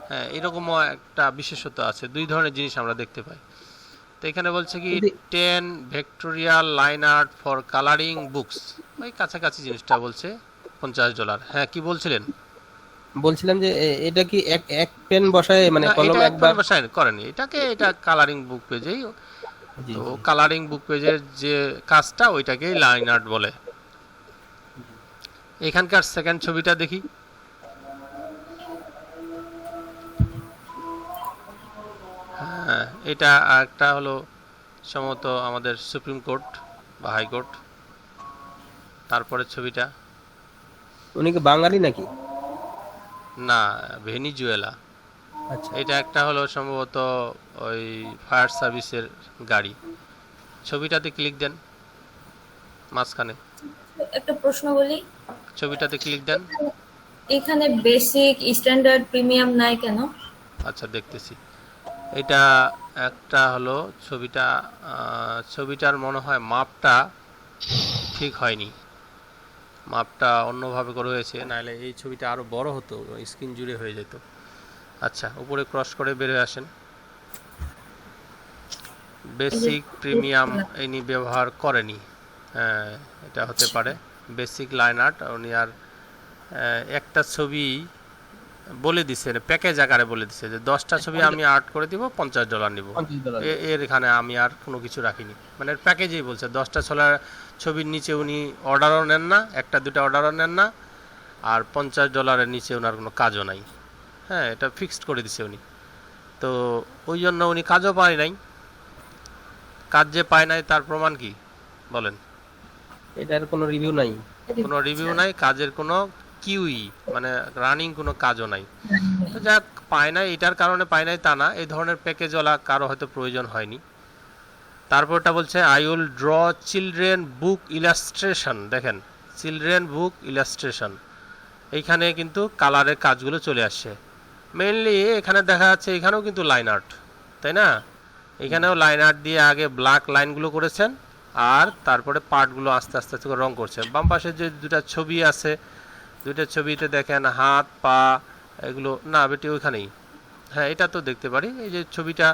হ্যাঁ, এরকমও একটা বিশেষত্ব আছে। 2 ধরনের জিনিস আমরা দেখতে পাই। তো এখানে বলছে কি 10 vectorial line art for colouring books, ওই কাছাকাছি জিনিসটা বলছে $50। হ্যাঁ, কি বলছিলেন? বলছিলাম যে এটা কি এক পেন বসায় মানে কলম একবার বসায় করেনি, এটা কালারিং বুক পেজেই। তো কালারিং বুক পেজের যে কাজটা ওইটাকে লাইন আর্ট বলে। এখানকার সেকেন্ড ছবিটা দেখি। হ্যাঁ, এটা একটা হলো সম্ভবত আমাদের সুপ্রিম কোর্ট বা হাইকোর্ট। তারপরে ছবিটা উনি কি বাঙালি নাকি? না, ভেনিজুয়েলা। আচ্ছা, এটা একটা হলো সম্ভবত ওই ফায়ার সার্ভিসের গাড়ি। ছবিটাতে ক্লিক দেন মাঝখানে, একটা প্রশ্ন বলি, ছবিটাতে ক্লিক দেন। এখানে বেসিক, স্ট্যান্ডার্ড, প্রিমিয়াম নাই কেন? আচ্ছা, দেখতেছি। এটা একটা হলো ছবিটার মনে হয় মাপটা ঠিক হয়নি, মাপটা অন্যভাবে করে হয়েছে, নাহলে এই ছবিটা আরো বড় হতো, স্ক্রিন জুড়ে হয়ে যেত। আচ্ছা, উপরে ক্রস করে বের হয়ে আসেন। বেসিক প্রিমিয়াম ইনি ব্যবহার করেনি। হ্যাঁ, এটা হতে পারে বেসিক লাইন আর্ট। উনি আর একটা ছবি বলে দিছে, প্যাকেজ আকারে বলে দিছে যে 10টা ছবি আমি আর্ট করে দিব, $50 নিব। এর এখানে আমি আর কোনো কিছু রাখিনি, মানে প্যাকেজেই বলছে 10টা ছবির নিচে উনি অর্ডারও নেন না, 1-2টা অর্ডারও নেন না, আর $50 নিচে ওনার কোনো কাজও নাই। হ্যাঁ, এটা ফিক্সড করে দিছে উনি। তো ওই জন্য উনি কাজও পায় নাই। কাজ যে পায় নাই তার প্রমাণ কি বলেন? এটার কোনো রিভিউ নাই, কোনো রিভিউ নাই, কাজের কোনো কিউই মানে রানিং কোনো কাজও নাই। তো যাক, পায় নাই এটার কারণে পায় নাই তা না, এই ধরনের প্যাকেজওয়ালা কারো হয়তো প্রয়োজন হয়নি। তারপরটা বলছে I will draw children book illustration. দেখেন, চিলড্রেন বুক ইলাস্ট্রেশন, এইখানে কিন্তু কালারের কাজগুলো চলে আসছে। মেইনলি এখানে দেখা যাচ্ছে এখানেও কিন্তু লাইন আর্ট, তাই না? এখানেও লাইন আর্ট দিয়ে আগে ব্ল্যাক লাইনগুলো করেছেন, আর তারপরে পার্টগুলো আস্তে আস্তে করে রং করছেন। বাম পাশে যে 2টা ছবি আছে, 2টা ছবিতে দেখেন হাত পা এগুলো না বেটি ওইখানেই। হ্যাঁ, এটা তো দেখতে পারি, এই যে ছবিটা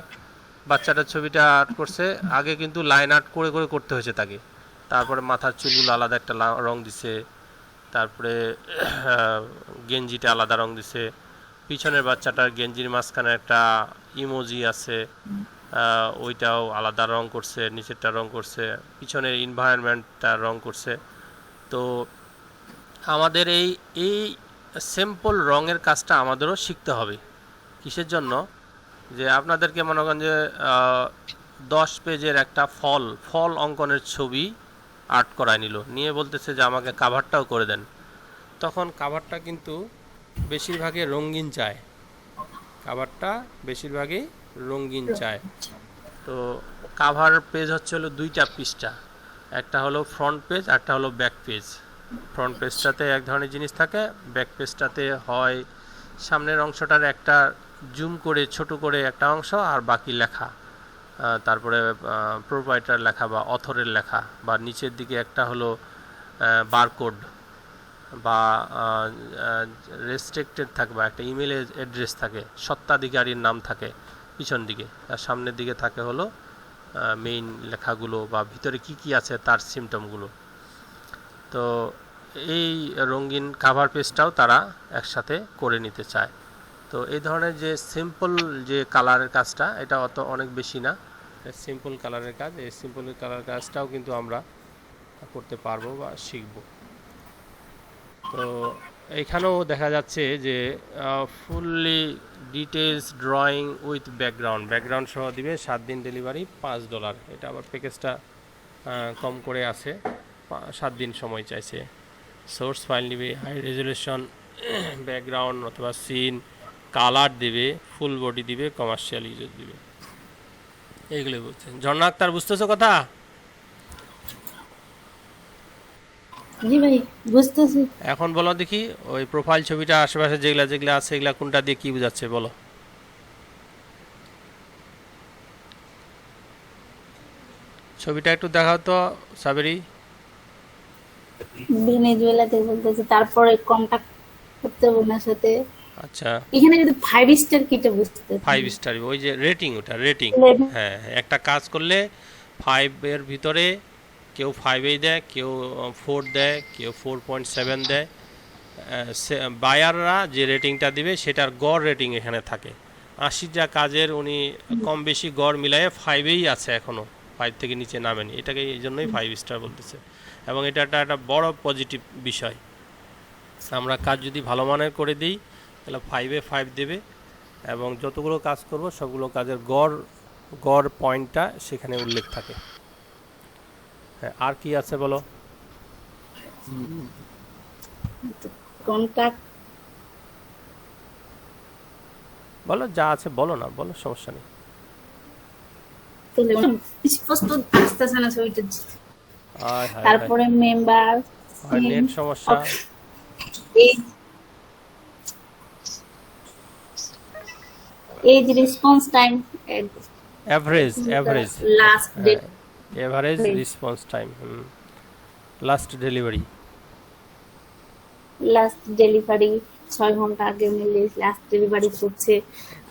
বাচ্চাটার ছবিটা আর্ট করছে, আগে কিন্তু লাইন আর্ট করে করে করতে হয়েছে তাকে। তারপরে মাথার চুলগুলো আলাদা একটা রং দিছে, তারপরে গেঞ্জিটা আলাদা রং দিছে, পিছনের বাচ্চাটার গেঞ্জির মাঝখানে একটা ইমোজি আছে, ওইটাও আলাদা রং করছে, নিচেরটা রং করছে, পিছনের এনভায়রনমেন্টটা রং করছে। তো আমাদের এই এই সিম্পল রঙের কাজটা আমাদেরও শিখতে হবে। কিসের জন্য? যে আপনাদেরকে মনে করেন যে 10 পেজের একটা ফল অঙ্কনের ছবি আর্ট করায় নিল, নিয়ে বলতেছে যে আমাকে কাভারটাও করে দেন। তখন কাভারটা কিন্তু বেশিরভাগই রঙিন চায়, কাভারটা বেশিরভাগই রঙিন চায়। তো কাভার পেজ হচ্ছে হলো 2টা পৃষ্ঠা, একটা হলো ফ্রন্ট পেজ, একটা হলো ব্যাক পেজ। ফ্রন্ট পেজটাতে এক ধরনের জিনিস থাকে, ব্যাক পেজটাতে হয় সামনের অংশটার একটা জুম করে ছোট করে একটা অংশ, আর বাকি লেখা, তারপরে প্রোপ্রাইটার লেখা বা অথরের লেখা, বা নিচের দিকে একটা হলো বারকোড বা রেস্ট্রিক্টেড থাকে, বা একটা ইমেল অ্যাড্রেস থাকে, স্বত্বাধিকারীর নাম থাকে পিছন দিকে, আর সামনের দিকে থাকে হলো মেইন লেখাগুলো বা ভিতরে কি কি আছে তার সিমটমগুলো। তো এই রঙিন কাভার পেজটাও তারা একসাথে করে নিতে চায়। তো এই ধরনের যে সিম্পল যে কালারের কাজটা, এটা অনেক বেশি না, সিম্পল কালারের কাজ। এই সিম্পল কালার কাজটাও কিন্তু আমরা করতে পারবো বা শিখব। তো এইখানেও দেখা যাচ্ছে যে fully details drawing with background সহ দিবে, 7 দিন ডেলিভারি, $5। এটা আবার প্যাকেজটা কম করে আছে, 7 দিন সময় চাইছে। সোর্স ফাইল নিবে, হাই রেজলিউশন ব্যাকগ্রাউন্ড অথবা সিন, কালার দিবে, ফুল বডি দিবে, কমার্শিয়াল ইউজ দিবে, এইগুলো বলছেন। ঝর্ণা আক্তার, বুঝতেছো কথা? জি ভাই বুঝতেছি। এখন বলো দেখি, ওই প্রোফাইল ছবিটা আশেপাশে যেগুলা যেগুলা আছে এগুলা কোনটা দিয়ে কি বোঝাচ্ছে বলো। ছবিটা একটু দেখাও তো সাবেরি। ভেনেজুয়েলাতে বলতেছে, তারপরে কন্টাক্ট করতে হবে ওনার সাথে। আচ্ছা, এখানে যদি 5 স্টার কিটা বুঝতে 5 স্টার, ওই যে রেটিং, ওটা রেটিং। হ্যাঁ, একটা কাজ করলে 5 এর ভিতরে কেউ 5এই দেয়, কেউ 4 দেয়, কেউ 4.7 দেয়। বায়াররা যে রেটিংটা দিবে সেটার গড় রেটিং এখানে থাকে। 80টা কাজের উনি কম বেশি গড় মিলায়ে 5এই আছে, এখনও 5 থেকে নিচে নামেনি। এটাকে এই জন্যই 5 স্টার বলতেছে, এবং এটা একটা বড় পজিটিভ বিষয়। আমরা কাজ যদি ভালো মানের করে দিই তাহলে 5-এ 5 দেবে, এবং যতগুলো কাজ করব সবগুলো কাজের গড় পয়েন্টটা সেখানে উল্লেখ থাকে। হ্যাঁ, আর কি আছে বলো। কন্টাক্ট বলো, যা আছে বলো, না বলো, সমস্যা নেই। স্পষ্ট আসতেছে না ছবিটা। হায় হায়, তারপরে মেম্বার, নেট সমস্যা। Age response time, average last date, average response time, last delivery. Last delivery 6 ঘন্টা আগে উনি লাস্ট ডেলিভারি করছে।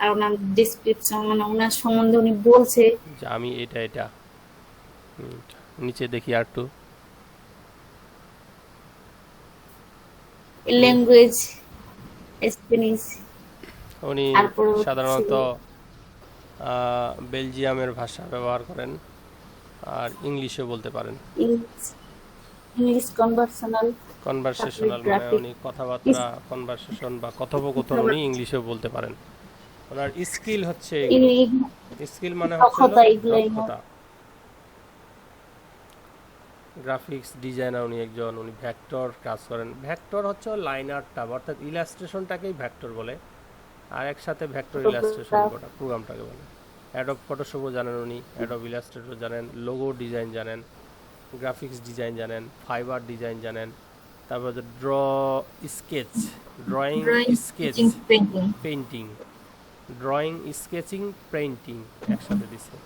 আর ওনার ডেসক্রিপশন, মানে ওনার সম্বন্ধে উনি বলছে যে আমি এটা নিচে দেখি আর একটু। ল্যাঙ্গুয়েজ স্প্যানিশ, উনি সাধারণত বেলজিয়ামের ভাষা ব্যবহার করেন, আর ইংলিশও বলতে পারেন। ইংলিশ কনভারসেশনাল মানে উনি কথাবার্তা, কনভারসেশন বা কথোপকথন উনি ইংলিশেও বলতে পারেন। ওনার স্কিল হচ্ছে, স্কিল মানে হচ্ছে দক্ষতা। গ্রাফিক্স ডিজাইনার উনি একজন, উনি ভেক্টর কাজ করেন। ভেক্টর হচ্ছে লাইন আর্টটা, অর্থাৎ ইলাস্ট্রেশনটাকেই ভেক্টর বলে, আর একসাথে ভেক্টর ইলাস্ট্রেশন করা প্রোগ্রামটাকে বলে। অ্যাডোব ফটোশপও জানেন উনি, অ্যাডোব ইলাস্ট্রেটর জানেন, লোগো ডিজাইন জানেন, গ্রাফিক্স ডিজাইন জানেন, ফাইবার ডিজাইন জানেন, তারপর drawing sketch painting, drawing sketching painting একসাথে দিচ্ছে।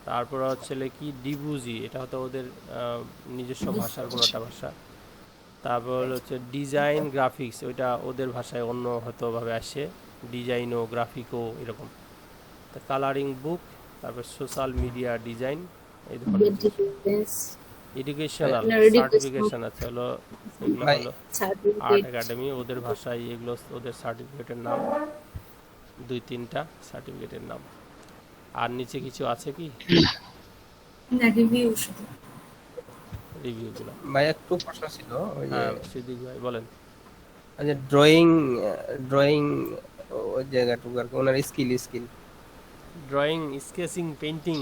তারপর হচ্ছে কি ডিবুজি, এটা হয়তো ওদের নিজস্ব ভাষার কোনো একটা ভাষা। তারপর হচ্ছে ডিজাইন গ্রাফিক্স, ওইটা ওদের ভাষায় অন্য হয়তো ভাবে আসে, ডিজাইনও গ্রাফিকও এরকম। কালারিং বুক, তারপর সোশ্যাল মিডিয়া ডিজাইন, এই ধরনের এডুকেশনাল সার্টিফিকেশন আছে, হলো এগুলো হলো আর্ট একাডেমি, ওদের ভাষায় এগুলো ওদের সার্টিফিকেটের নাম। 2-3টা সার্টিফিকেটের নাম। আর নিচে কিছু আছে কি না রিভিউ শুধু। রিভিউগুলো? ভাই একটু প্রশ্ন ছিল, ওই যে হ্যাঁ সিদ্দিক ভাই বলেন। ড্রয়িং ড্রয়িং ওই জায়গাটুকু আর কি, ওনার স্কিল ড্রয়িং, স্কেচিং, পেইন্টিং।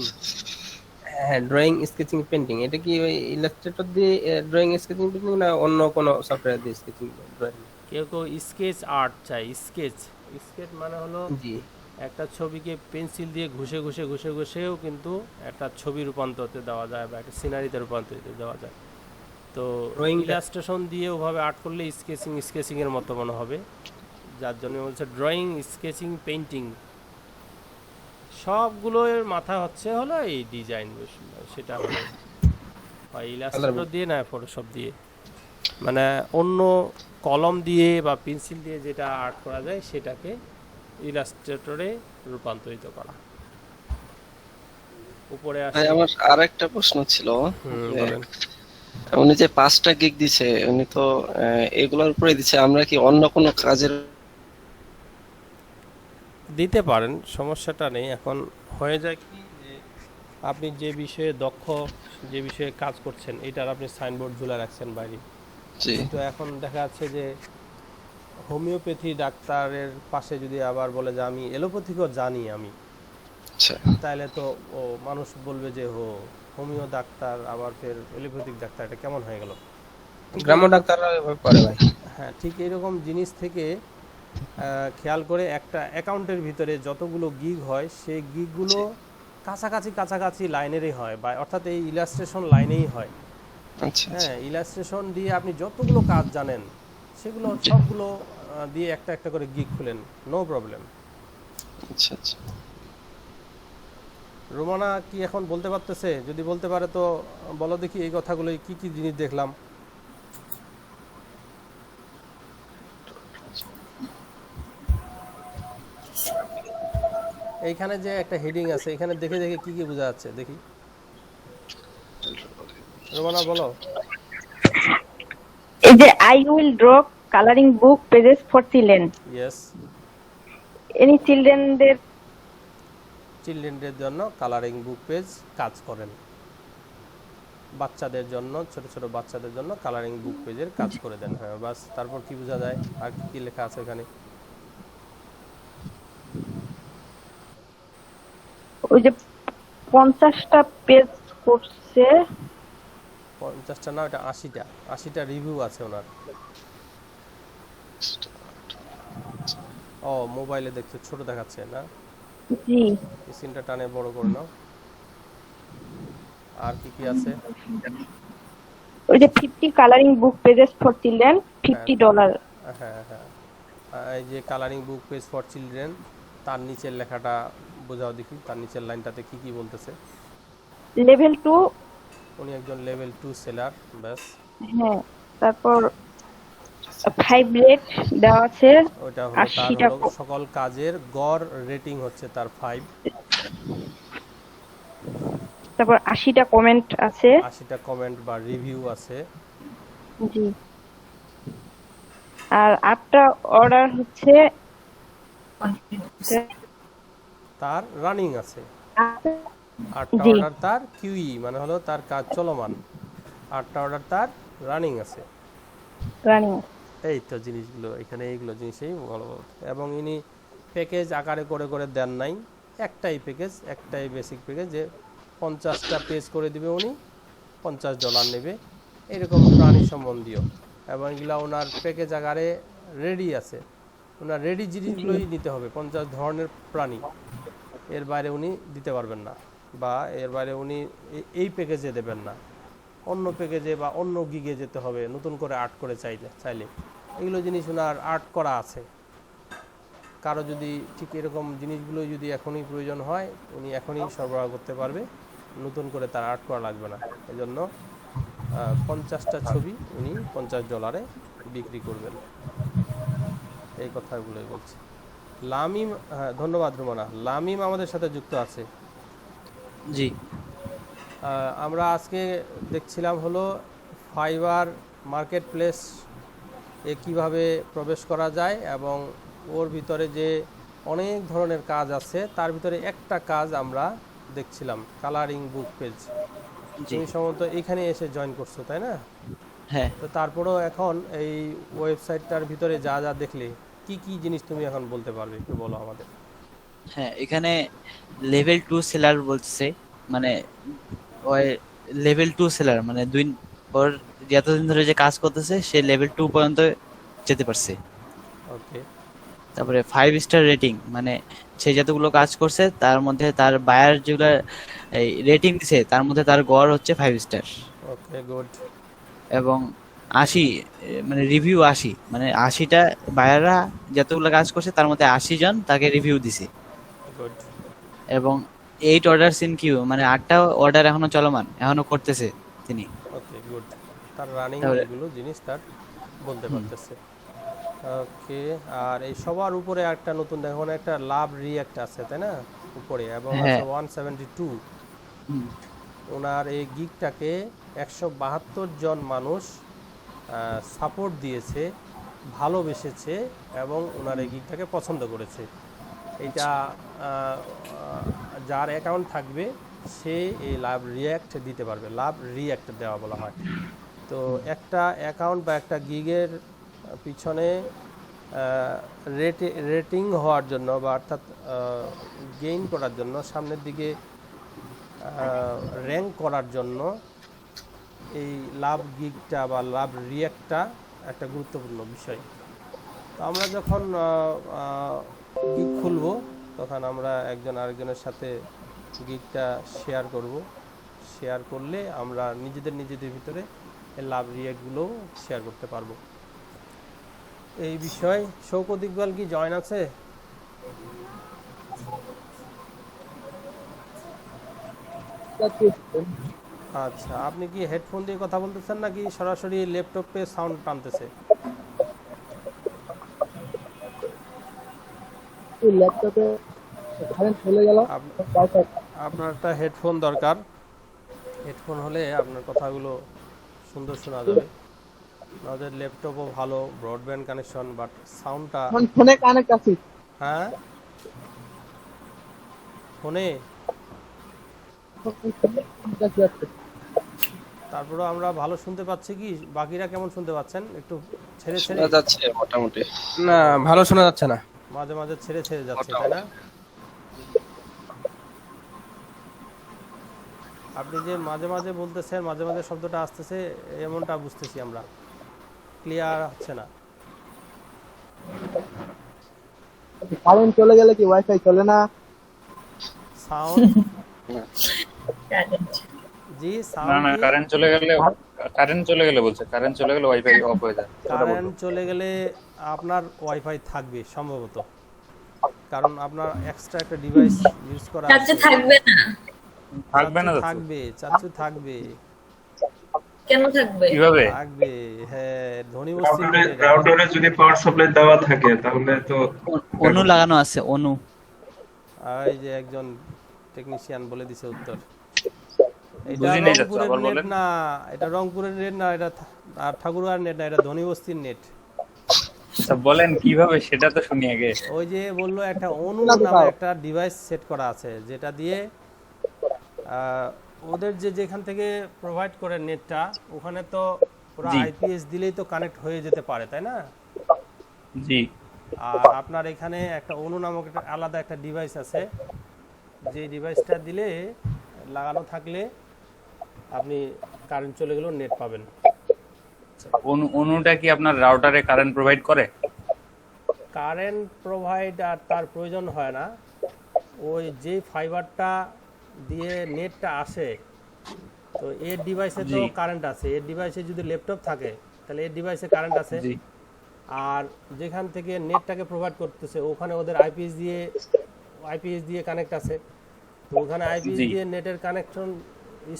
হ্যাঁ ড্রয়িং স্কেচিং পেন্টিং, এটা কি ওই ইলাস্ট্রেটর দিয়ে ড্রয়িং স্কেচিং পেন্টিং না অন্য কোনো সফটওয়্যার দিয়ে স্কেচিং ড্রয়িং? কেউ কেউ স্কেচ আর্ট চাই। স্কেচ মানে হলো জি একটা ছবিকে পেন্সিল দিয়ে ঘষেও কিন্তু একটা ছবি রূপান্তরতে দেওয়া যায় বা একটা সিনারিতে রূপান্তরিত দেওয়া যায়। তো Drawing টা- ইলাস্ট্রেশন দিয়ে ওভাবে আর্ট করলে স্কেচিংয়ের মতো মনে হবে, যার জন্য বলছে ড্রয়িং, স্কেচিং, পেইন্টিং। সবগুলোর মাথা হলো এই ডিজাইন, সেটা হলো হয় ইলাস্ট্রেটর দিয়ে না ফটোশপ দিয়ে, মানে অন্য কলম দিয়ে বা পেন্সিল দিয়ে যেটা আর্ট করা যায় সেটাকে ইলাস্ট্রেটরে রূপান্তরিত করা। উপরে ভাই আসে। আমার আরেকটা প্রশ্ন ছিল যে, বলেন। উনি যে 5টা গিগ দিছে, উনি তো এগুলোর উপরে দিছে, আমরা কি অন্য কোনো কাজের দিতে পারেন, সমস্যাটা নেই। এখন হয়ে যায় কি যে আপনি যে বিষয়ে দক্ষ, যে বিষয়ে কাজ করছেন এটার আপনি সাইনবোর্ড ঝুলে রাখছেন বাইরে, জি কিন্তু এখন দেখা যাচ্ছে যে হোমিওপ্যাথি ডাক্তারের পাশে যদি আবার বলে যে আমি এলোপ্যাথিকও জানি আমি, আচ্ছা তাহলে তো ও মানুষ বলবে যে হোমিও ডাক্তার আবার ফের এলোপ্যাথিক ডাক্তার, এটা কেমন হয়ে গেল? গ্রাম্য ডাক্তাররা এভাবে করে ভাই। হ্যাঁ ঠিক এরকম জিনিস থেকে খেয়াল করে একটা অ্যাকাউন্টের ভিতরে যতগুলো গিগ হয় সেই গিগগুলো কাছাকাছি লাইনেরই হয়, বা অর্থাৎ এই ইলাস্ট্রেশন লাইনেই হয়। আচ্ছা হ্যাঁ ইলাস্ট্রেশন দিয়ে আপনি যতগুলো কাজ জানেন সেগুলো সবগুলো দিয়ে একটা একটা করে গিগ খুলেন, নো প্রবলেম। আচ্ছা আচ্ছা। রোমানা কি এখন বলতে পারতেছে? যদি বলতে পারে তো বলো দেখি এই কথাগুলোই কি কি জিনিস দেখলাম। এইখানে যে একটা হেডিং আছে, এখানে দেখে দেখে কি কি বোঝা যাচ্ছে দেখি, রোমানা বলো। এই যে I will draw colouring book pages for children, yes, any চিলড্রেনদের চিলড্রেনদের জন্য কালারিং বুক পেজ কাজ করেন, বাচ্চাদের জন্য, ছোট ছোট বাচ্চাদের জন্য কালারিং বুক পেজের কাজ করে দেন। হ্যাঁ বাস, তারপর কি বোঝা যায় আর কি কি লেখা আছে এখানে? ওই যে 50টা পেজ করছে, 50টা না, ওটা 80টা রিভিউ আছে ওনার। ও মোবাইলে দেখতে ছোট দেখাচ্ছে না, জি স্ক্রিনটা টানে বড় করে নাও। আর কি কি আছে? ওই যে 50 colouring book pages for children, $50। হ্যাঁ হ্যাঁ, এই যে colouring book page for children, তার নিচের লেখাটা বোঝাও দেখি, তার নিচের লাইনটাতে কি কি বলতেছে। লেভেল 2, উনি একজন লেভেল 2 সেলার, ব্যাস। হ্যাঁ তারপর 5 রেট দেওয়া আছে, ওটা হলো তার 80টা হলো সকল কাজের গড় রেটিং হচ্ছে তার 5। তারপর 80টা কমেন্ট আছে, 80টা কমেন্ট বা রিভিউ আছে। জি আর 8টা অর্ডার হচ্ছে তার রানিং আছে, 8টা জি অর্ডার তার কিউই মানে হলো তার কাজ চলমান, 8টা অর্ডার তার রানিং আছে। রানিং। এই তো জিনিসগুলো এখানে, এইগুলো জিনিসই ভালো। এবং ইনি প্যাকেজ আকারে করে করে দেন নাই, একটাই প্যাকেজ, একটাই বেসিক প্যাকেজ, যে 50টা পেজ করে দিবে উনি, $50 নেবে, এরকম প্রাণী সম্বন্ধীয়। এবং এগুলো ওনার প্যাকেজ আকারে রেডি আছে, ওনার রেডি জিনিসগুলোই নিতে হবে। 50 ধরনের প্রাণী, এর বাইরে উনি দিতে পারবেন না, বা এর বাইরে উনি এই প্যাকেজে দেবেন না, অন্য প্যাকেজে বা অন্য গিগে যেতে হবে নতুন করে আর্ট করে চাইলে। এগুলো জিনিস ওনার আর্ট করা আছে। কারো যদি ঠিক এরকম জিনিসগুলো যদি এখনই প্রয়োজন হয়, উনি এখনই সরবরাহ করতে পারবে, নতুন করে তার আর্ট করা লাগবে না। এজন্য 50টা ছবি উনি $50 বিক্রি করবেন, এই কথাগুলোই বলছি। লামিম, হ্যাঁ ধন্যবাদ রুমানা। লামিম আমাদের সাথে যুক্ত আছে। জি আমরা আজকে দেখছিলাম হলো ফাইবার মার্কেট প্লেস এ কীভাবে প্রবেশ করা যায়, এবং ওর ভিতরে যে অনেক ধরনের কাজ আছে, তার ভিতরে একটা কাজ আমরা দেখছিলাম, কালারিং বুক পেজ। তুমি সম্ভবত এখানে এসে জয়েন করছো, তাই না? হ্যাঁ তো তারপরেও এখন এই ওয়েবসাইটটার ভিতরে যা যা দেখলে, কি কি জিনিস তুমি এখন বলতে পারবে, একটু বলো আমাদের। হ্যাঁ, এখানে লেভেল 2 সেলার বলছে, মানে ওই লেভেল 2 সেলার মানে ওর যতদিন ধরে যে কাজ করতেছে সে লেভেল 2 পর্যন্ত যেতে পারছে। ওকে। তারপরে 5 স্টার রেটিং, মানে সে যতগুলো কাজ করছে তার মধ্যে তার বায়ার যেগুলো এই রেটিং দিছে তার মধ্যে তার গড় হচ্ছে 5 স্টার। ওকে, গুড। এবং 80 মানে রিভিউ 80, মানে 80টা বায়াররা যতগুলো কাজ করছে তার মধ্যে 80 জন তাকে রিভিউ দিছে। গুড। এবং 8 অর্ডার ইন কিউ, মানে 8টা অর্ডার এখনো চলমান, এখনো করতেছে তিনি। ওকে, গুড। তার রানিং তাহলে- এগুলো জিনিস তার বলতে পারতেছে। ওকে। আর এই সবার উপরে একটা নতুন দেখো না, একটা লাভ রিঅ্যাক্ট আছে, তাই না, উপরে, এবং হ্যাঁ। আছে 172। হুম, ওনার এই গিগটাকে 172 জন মানুষ সাপোর্ট দিয়েছে, ভালোবেসেছে, এবং ওনার এই গিগটাকে পছন্দ করেছে। এটা যার অ্যাকাউন্ট থাকবে সে এই লাভ রিঅ্যাক্ট দিতে পারবে, লাভ রিঅ্যাক্ট দেওয়া বলা হয়। তো একটা অ্যাকাউন্ট বা একটা গিগের পিছনে রেটিং হওয়ার জন্য, বা অর্থাৎ গেইন করার জন্য, সামনের দিকে র্যাঙ্ক করার জন্য এই লাভ গিগটা বা লাভ রিঅ্যাক্টটা একটা গুরুত্বপূর্ণ বিষয়। তো আমরা যখন গিগ খুলবো তখন আমরা একজন আরেকজনের সাথে গিগটা শেয়ার করব। শেয়ার করলে আমরা নিজেদের ভিতরে এই লাভ রিঅ্যাক্টগুলো শেয়ার করতে পারবো। এই বিষয় শৌকত ইকবাল কি জয়েন আছে? আচ্ছা, আপনি কি হেডফোন দিয়ে কথা বলতেছেন নাকি সরাসরি ল্যাপটপে সাউন্ড টানতেছে? ল্যাপটপে কারেন্ট চলে গেল। আপনার একটা হেডফোন দরকার। হেডফোন হলে আপনার কথাগুলো সুন্দর শোনা যাবে। আমাদের ল্যাপটপও ভালো, ব্রডব্যান্ড কানেকশন, বাট সাউন্ডটা। ফোনে কানেক্ট আছে। হ্যাঁ, ফোনে। তারপরে আমরা ভালো শুনতে পাচ্ছি কি? বাকিরা কেমন শুনতে পাচ্ছেন? একটু ছেড়ে ছেড়ে শোনা যাচ্ছে মোটামুটি। না, ভালো শোনা যাচ্ছে না। মাঝে মাঝে ছেড়ে ছেড়ে যাচ্ছে, তাই না? আপনি যে মাঝে মাঝে বলতেছেন, মাঝে মাঝে শব্দটা আসতেছে, এমনটা বুঝতেছি আমরা। ক্লিয়ার হচ্ছে না। কারেন্ট চলে গেলে কি ওয়াইফাই চলে না? সাউন্ড জি, না সাউন্ড না, কারেন্ট চলে গেলে বলছে, কারেন্ট চলে গেলে ওয়াইফাই অফ হয়ে যায়। কারেন্ট চলে গেলে আপনার ওয়াইফাই থাকবে সম্ভবত, কারণ আপনার এক্সট্রা একটা ডিভাইস ইউজ করা চাচু আছে। থাকবে না? থাকবে না চাচু তো? থাকবে, চাচু থাকবে, কেন থাকবে? কিভাবে? থাকবে। হ্যাঁ, ধনী বস্তি রাউটারে যদি পাওয়ার সাপ্লাই দেওয়া থাকে তাহলে তো অনু লাগানো আছে, অনু। এই যে একজন টেকনিশিয়ান বলে দিছে উত্তর। এটা বুঝি নাই চাচু, রংপুরের আবার নেট বলেন। না, এটা রংপুরের নেট না, এটা আর ঠাকুরগাঁওয়ের নেট না, এটা ধনী বস্তির নেট। আচ্ছা বলেন কিভাবে, সেটা তো শুনি আগে। ওই যে বললো একটা অনু না তো নামে তাও। একটা ডিভাইস সেট করা আছে, যেটা দিয়ে ওদের যেখান থেকে প্রোভাইড করে নেটটা, ওখানে তো ওরা জি। আইপিএস দিলেই তো কানেক্ট হয়ে যেতে পারে, তাই না? জি। আর আপনার এখানে একটা অনু নামক একটা আলাদা একটা ডিভাইস আছে, যে ডিভাইসটা দিলে লাগানো থাকলে আপনি কারেন্ট চলে গেলেও নেট পাবেন। অনুটা কি আপনার রাউটারে কারেন্ট প্রোভাইড করে? কারেন্ট প্রোভাইড আর তার প্রয়োজন হয় না, ওই যে ফাইবারটা দিয়ে নেটটা আসে, তো এর ডিভাইসে তো জি। কারেন্ট আছে, এর ডিভাইসে যদি ল্যাপটপ থাকে তাহলে এর ডিভাইসে কারেন্ট আছে। জি। আর যেখান থেকে নেটটাকে প্রোভাইড করতেছে ওখানে ওদের আইপিএস দিয়ে কানেক্ট আছে, তো ওখানে আইপিএস জি। দিয়ে নেটের কানেকশন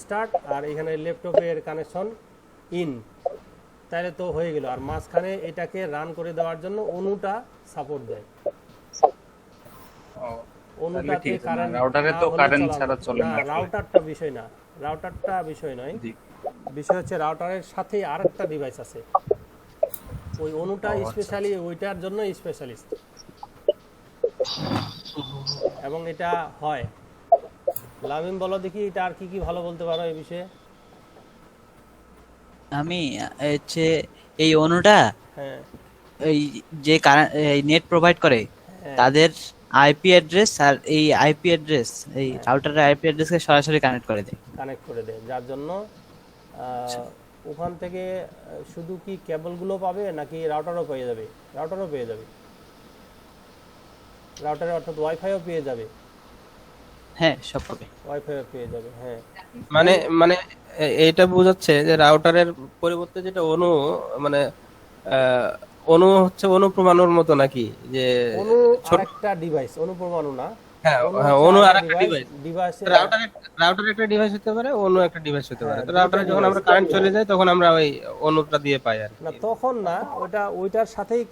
স্টার্ট, আর এখানে ল্যাপটপের কানেকশন ইন, তাহলে তো হয়ে গেল। আর মাঝখানে এটাকে রান করে দেওয়ার জন্য অনুটা সাপোর্ট দেয়। ও, অনুটাতে ঠিক আছে, কারেন্ট রাউটারে তো কারেন্ট ছাড়া চলে না আসলে। রাউটারটা বিষয় না, রাউটারটা বিষয় নয়। জি। বিষয় হচ্ছে রাউটারের সাথে আরেকটা ডিভাইস আছে, ওই অনুটা ও, আচ্ছা, স্পেশালি ওইটার জন্য স্পেশালিস্ট। এবং এটা হয়। লামিম বলো দেখি এটা আর কি কি ভালো বলতে পারো এই বিষয়ে। আমি হচ্ছে এই অনুটা হ্যাঁ এই যে নেট প্রোভাইড করে হ্যাঁ তাদের আইপি অ্যাড্রেস আর এই আইপি অ্যাড্রেস এই রাউটারের আইপি অ্যাড্রেসকে সরাসরি কানেক্ট করে দেয়। কানেক্ট করে দেয়, যার জন্য ওখান থেকে শুধু কি কেবলগুলো পাবে নাকি রাউটারও পেয়ে যাবে? রাউটারও পেয়ে যাবে, রাউটারে অর্থাৎ ওয়াইফাইও পেয়ে যাবে। হ্যাঁ সব পাবে, ওয়াইফাইও পেয়ে যাবে। হ্যাঁ মানে মানে এইটা বোঝাচ্ছে যে রাউটারের পরিবর্তে যেটা অনু মানে অনু হচ্ছে অনুপ্রমাণুর মতো নাকি, যে অনু ছোট আরেকটা ডিভাইস, অনুপ্রমাণু না। হ্যাঁ অনু হ্যাঁ হচ্ছে অনু আরেকটা আরেকটা ডিভাইস, ডিভাইস। ডিভাইসে রাউটার একটা ডিভাইস হতে পারে, অন্য একটা ডিভাইস হতে পারে। হ্যাঁ, তো রাউটারে দুইটা যখন আমরা device। কারেন্ট চলে যায় তখন আমরা ওই অনুটা দিয়ে পাই আর কি। না তখন না, ওইটার সাথেই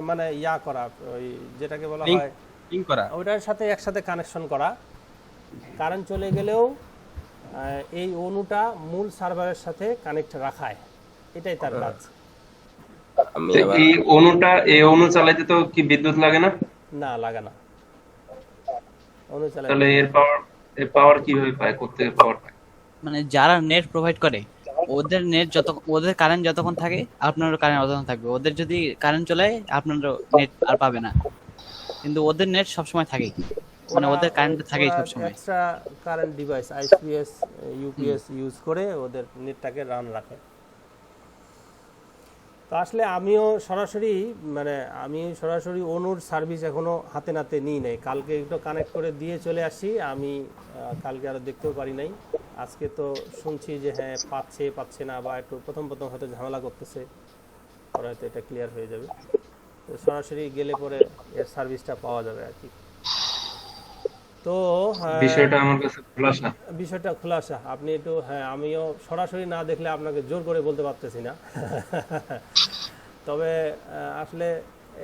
মানে ইয়া করা, ওই যেটাকে বলা লিংক হয় লিংক করা। ওইটার সাথে একসাথে কানেকশন করা। কারেন্ট চলে গেলেও এই অনুটা মূল সার্ভারের সাথে কানেক্ট রাখায়, এটাই তার কাজ। আমি তো আবার এই অনু চালাইতে তো কি বিদ্যুৎ লাগে না? না লাগে না, অনু চালায়। তাহলে এর পাওয়ার কিভাবে পায়, কোত্থেকে পাওয়ার পায়? মানে যারা নেট প্রোভাইড করে ওদের নেট ওদের কারেন্ট যতক্ষণ থাকে আপনারও কারেন্ট ততক্ষণ থাকবে। ওদের যদি কারেন্ট চলে যায় আপনারও নেট আর পাবে না, কিন্তু ওদের নেট সবসময় থাকেই, মানে ওদের কারেন্ট থাকেই সবসময়। Extra current device IPS UPS use করে ওদের নেটটাকে রান রাখে। তো আসলে আমিও সরাসরি অনুর সার্ভিস এখনো হাতে নাতে নিই নাই। কালকে একটু কানেক্ট করে দিয়ে চলে আসি আমি, কালকে আরও দেখতেও পারি নাই। আজকে তো শুনছি যে হ্যাঁ পাচ্ছে না, বা একটু প্রথম হয়তো ঝামেলা করতেছে, পরে হয়তো এটা ক্লিয়ার হয়ে যাবে। তো সরাসরি গেলে পরে এর সার্ভিসটা পাওয়া যাবে আর কি। তো বিষয়টা আমার কাছে খোলাসা। বিষয়টা খোলাসা, আপনি একটু হ্যাঁ, আমিও সরাসরি না দেখলে আপনাকে জোর করে বলতে পারতেছি না। তবে আসলে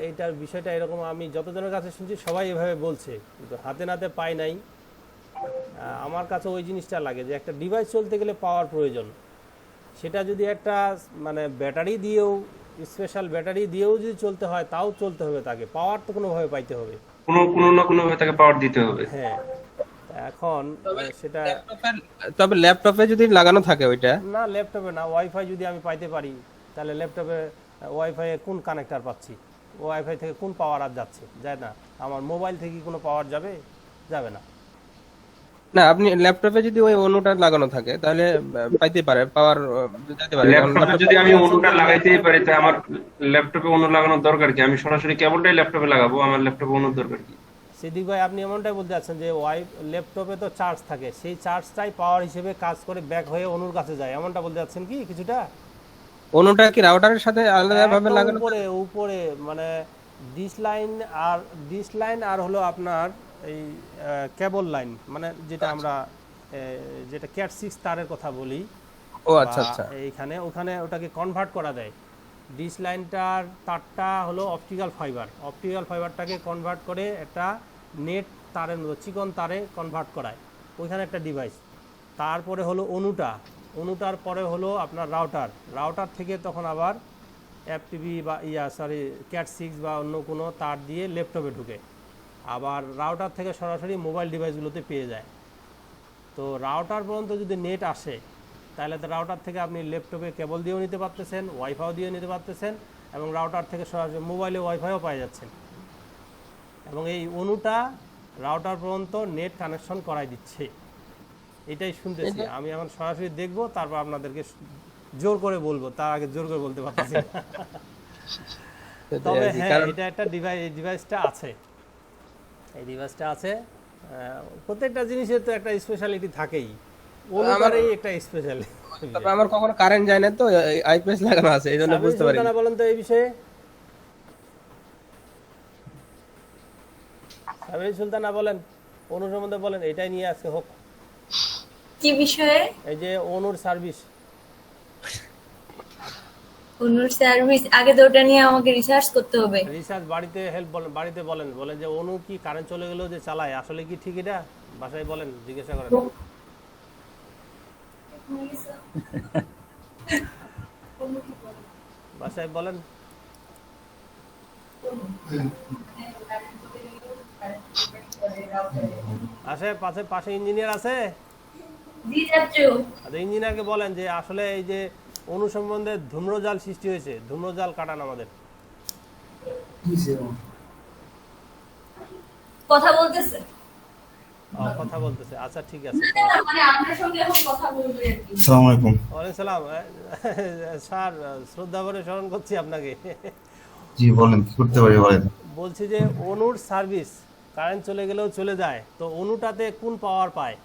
এইটার বিষয়টা এরকম, আমি যতজনের কাছে শুনছি সবাই এভাবে বলছে, কিন্তু হাতে নাতে পাই নাই। আমার কাছে ওই জিনিসটা লাগে যে একটা ডিভাইস চলতে গেলে পাওয়ার প্রয়োজন। সেটা যদি একটা মানে ব্যাটারি দিয়েও, স্পেশাল ব্যাটারি দিয়েও যদি চলতে হয়, তাও চলতে হবে, তাকে পাওয়ার তো কোনোভাবে পাইতে হবে। কোনো না কোনো ভাবে তাকে পাওয়ার দিতে হবে। হ্যাঁ এখন সেটা তবে ল্যাপটপে যদি লাগানো থাকে ওইটা, না ল্যাপটপে না, ওয়াইফাই যদি আমি পাইতে পারি তাহলে ল্যাপটপে ওয়াইফাই কোন কানেক্টর পাচ্ছি, ওয়াইফাই থেকে কোন পাওয়ার আর যাচ্ছে? যায় না। আমার মোবাইল থেকে কোনো পাওয়ার যাবে না। না আপনি ল্যাপটপে যদি ওই অনুটা লাগানো থাকে তাহলে পাইতে পারে, পাওয়ার যেতে পারে। ল্যাপটপে যদি আমি অনুটা লাগাইতেই পারি, তাই আমার ল্যাপটপে অনু লাগানোর দরকার কি? আমি সরাসরি কেবলটাই ল্যাপটপে লাগাবো, আমার ল্যাপটপে অনুর দরকার কি? সিদ্দিক ভাই আপনি এমনটাই বলতে চাচ্ছেন যে ল্যাপটপে তো চার্জ থাকে, সেই চার্জটাই পাওয়ার হিসেবে কাজ করে ব্যাক হয়ে অনুর কাছে যায়, এমনটা বলতে চাচ্ছেন কি কিছুটা? অনুটা কি রাউটারের সাথে আলাদাভাবে লাগানো? উপরে মানে ডিশ লাইন আর হলো আপনার এই কেবল লাইন, মানে যেটা আমরা যেটা ক্যাট 6 তারের কথা বলি। ও আচ্ছা আচ্ছা। এইখানে ওখানে ওটাকে কনভার্ট করা দেয়। ডিশ লাইনটার তারটা হলো অপটিক্যাল ফাইবারটাকে কনভার্ট করে একটা নেট তারের মতো চিকন তারে কনভার্ট করায়, ওইখানে একটা ডিভাইস। তারপরে হলো অনুটার পরে হলো আপনার রাউটার থেকে তখন আবার এফটিভি বা ক্যাট 6 বা অন্য কোনো তার দিয়ে ল্যাপটপে ঢুকে, আবার রাউটার থেকে সরাসরি মোবাইল ডিভাইসগুলোতে পেয়ে যায়। তো রাউটার পর্যন্ত যদি নেট আসে তাহলে তো রাউটার থেকে আপনি ল্যাপটপে কেবল দিয়েও নিতে পারতেছেন, ওয়াইফাইও দিয়ে নিতে পারতেছেন, এবং রাউটার থেকে সরাসরি মোবাইলে ওয়াইফাইও পাওয়া যাচ্ছেন। এবং এই অনুটা রাউটার পর্যন্ত নেট কানেকশন করাই দিচ্ছে, এটাই শুনতেছি আমি। এখন সরাসরি দেখবো, তারপর আপনাদেরকে জোর করে বলবো, তার আগে জোর করে বলতে পারতেছি না। তবে হ্যাঁ, এটা একটা ডিভাইসটা আছে, এই ডিভাইসটা আছে। প্রত্যেকটা জিনিসের তো একটা স্পেশালিটি থাকেই, অনুটারই একটা স্পেশাল। তবে আমার কখনো কারেন্ট যায় না তো, আইপিএস লাগানো আছে, এইজন্য বুঝতে পারি না। বলেন তো এই বিষয়ে, সাবির সুলতানা বলেন, অনুর সম্বন্ধে বলেন, এটাই নিয়ে আজকে হোক। কি বিষয়ে? এই যে অনুর সার্ভিস। অনুর সার্ভিস আগে তো ওটা নিয়ে আমাকে রিসার্চ করতে হবে। রিসার্চ বাড়িতে বাড়িতে বলেন যে অনু কি কারেন্ট চলে গেলেও যে চালায়, আসলে কি ঠিক এটা? বাসায় বলেন, জিজ্ঞাসা করেন। বাসায় বলেন। আসে পাশে পাশে ইঞ্জিনিয়ার আছে? জি চাচু। আচ্ছা, ইঞ্জিনিয়ারকে বলেন যে আসলে এই যে অণু সম্বন্ধে ধূম্রজাল সৃষ্টি হয়েছে, ধূম্রজাল কাটান আমাদের। কথা বলতেছে। কথা বলতেছে, আচ্ছা ঠিক আছে। মানে আপনার সঙ্গে এখন কথা বলবে আর কি। আসসালামু আলাইকুম। ওয়ালাইকুম সালাম। স্যার, শ্রদ্ধা করে স্মরণ করছি আপনাকে। জি বলেন, কি করতে পারি বলেন। বলছি যে অণুর সার্ভিস, কারেন্ট চলে গেলেও চলে যায়, তো অণুটাতে কোন পাওয়ার পায়?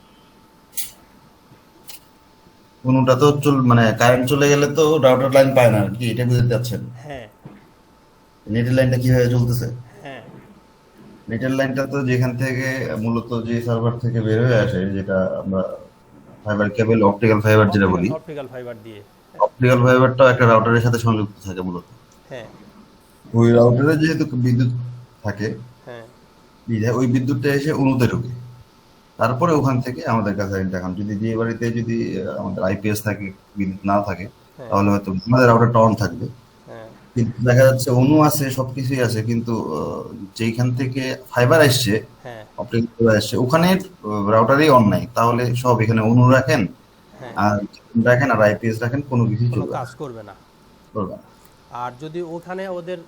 কোনটা তো মানে কারেন্ট চলে গেলে তো রাউটার লাইন পায় না, কি এটা বুঝতে চাচ্ছেন? হ্যাঁ নেটের লাইনটা কিভাবে চলতেছে? হ্যাঁ নেটের লাইনটা তো যেখান থেকে মূলত যে সার্ভার থেকে বের হয়ে আসে, যেটা আমরা ফাইবার কেবল, অপটিক্যাল ফাইবার যেটা বলি, অপটিক্যাল ফাইবার দিয়ে। অপটিক্যাল ফাইবারটা একটা রাউটারের সাথে সংযুক্ত থাকে মূলত। হ্যাঁ ওই রাউটারে যেহেতু বিদ্যুৎ থাকে, হ্যাঁ ওই বিদ্যুৎটা এসে অণুতে ঢুকে, তারপরে ওখান থেকে আমাদের কাছে এখন যদি যে বাড়িতে যদি আমাদের আইপিএস থাকে, বিদ্যুৎ না থাকে, তাহলে হয়তো আমাদের রাউটারটা অন থাকবে, হ্যাঁ কিন্তু দেখা যাচ্ছে অণু আছে, সবকিছুই আছে, কিন্তু যেখান থেকে ফাইবার আসছে, হ্যাঁ অপটিক্যাল ফাইবার আসছে, ওখানে রাউটারই অন নাই, তাহলে সব এখানে অণু রাখেন হ্যাঁ আর আইপিএস রাখেন, কোনো কিছুই কোনো চলবে কাজ করবে না। না। আর যদি ওখানে ওদের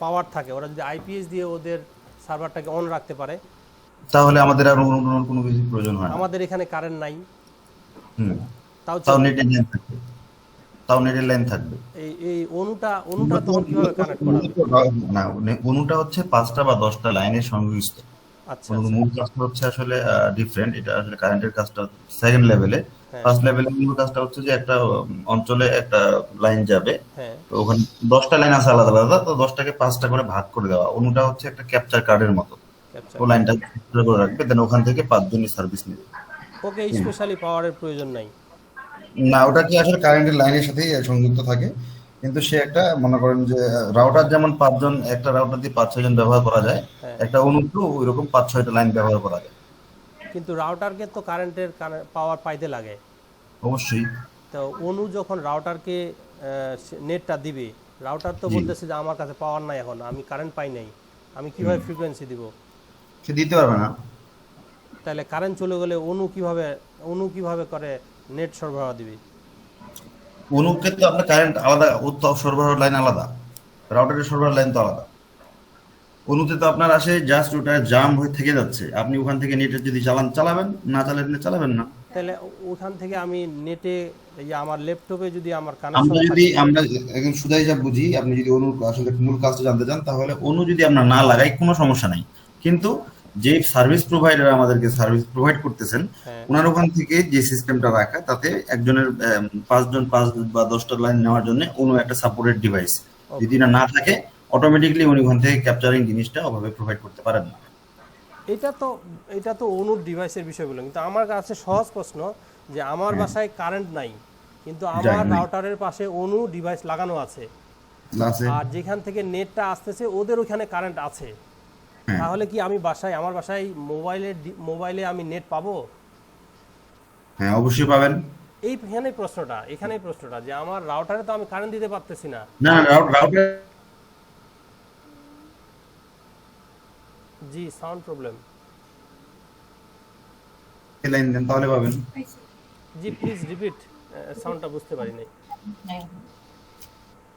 পাওয়ার থাকে, ওরা যদি আইপিএস দিয়ে ওদের সার্ভারটাকে অন রাখতে পারে, তাহলে আমাদের আর অন্য কোনো কিছু প্রয়োজন হয় না। আমাদের এখানে কারেন্ট নাই, হুম, তাও তাও নেটের লাইন থাকবে, তাও নেটের লাইন থাকবে। এই এই অণুটা তখন কিভাবে কানেক্ট করা হবে? না, অণুটা হচ্ছে 5টা বা 10টা লাইনের সংযুক্ত। আচ্ছা অণুর মূল কাজটা হচ্ছে আসলে ডিফারেন্ট, এটা আসলে কারেন্টের কাজটা সেকেন্ড লেভেলে। ফার্স্ট লেভেলে মূল কাজটা হচ্ছে যে একটা অঞ্চলে একটা লাইন যাবে, হ্যাঁ তো ওখানে 10টা লাইন আছে আলাদা আলাদা, তো 10টাকে 5টা করে ভাগ করে দেওয়া। অণুটা হচ্ছে একটা ক্যাপচার কার্ডের মতো, ক্যাপচার। ও লাইনটা ক্যাপচার করে রাখবে, দেন ওখান থেকে 5 জনই সার্ভিস নেবে। ওকে স্পেশালি পাওয়ারের প্রয়োজন নাই। না, ওটা কি আসলে কারেন্টের লাইনের সাথেই সংযুক্ত থাকে, কিন্তু সে একটা, মনে করেন যে রাউটার যেমন 5 জন, একটা রাউটার দিয়ে 5-6 জন ব্যবহার করা যায়, হ্যাঁ একটা অণুতেও ওইরকম 5-6টা লাইন ব্যবহার করা যায়। কিন্তু রাউটারকে তো কারেন্টের পাওয়ার পাইতে লাগে। অবশ্যই। তো অণু যখন রাউটারকে নেটটা দিবে, রাউটার তো জি। বলতেছে যে আমার কাছে পাওয়ার নাই, এখন আমি কারেন্ট পাই নাই, আমি কিভাবে ফ্রিকোয়েন্সি দিব? সে দিতে পারবে না। তাহলে কারেন্ট চলে গেলে অণু কিভাবে করে নেট সরবরাহ দিবে? অণুকে তো আপনার কারেন্ট আলাদা, ওর তো সরবরাহ লাইন আলাদা, রাউটারের সরবরাহ লাইন তো আলাদা। অণুতে তো আপনার আসে জাস্ট ওটা জাম হয়ে থেকে যাচ্ছে, আপনি ওখান থেকে নেটে যদি চালাবেন, না চালাবেন না। তাহলে ওখান থেকে আমি নেটে, আমার ল্যাপটপে যদি আমার আমরা একদম সুদা হিসাব বুঝি, আপনি যদি অণুর আসলে মূল কাজটা জানতে চান, তাহলে অণু যদি আমরা না লাগাই কোনো সমস্যা নাই, কিন্তু যে সার্ভিস প্রোভাইডার আমাদেরকে সার্ভিস প্রোভাইড করতেছেন, ওনার ওখান থেকে যে সিস্টেমটা রাখা, তাতে একজনের 5 বা 10টা লাইন নেওয়ার জন্য অণু একটা সাপোর্টেড ডিভাইস, যদি না থাকে অটোমেটিক্যালি উনি ওখান থেকে ক্যাপচারিং জিনিসটা ওভাবে প্রোভাইড করতে পারেন না। এটা তো অণুর ডিভাইসের বিষয় বললাম, কিন্তু আমার কাছে সহজ প্রশ্ন যে আমার বাসায় কারেন্ট নাই, কিন্তু আমার রাউটারের পাশে অণু ডিভাইস লাগানো আছে, আর যেখান থেকে নেটটা আসতেছে ওদের ওখানে কারেন্ট আছে, তাহলে কি আমি আমার বাসায় মোবাইলে আমি নেট পাবো? হ্যাঁ, অবশ্যই পাবেন। এখানেই প্রশ্নটা যে আমার রাউটারে তো আমি কারেন্ট দিতে পারতেছি না। রাউটার জি, সাউন্ড প্রবলেম। লাইন দেন, তাহলে পাবেন। জি প্লিজ রিপিট, সাউন্ডটা বুঝতে পারি নাই।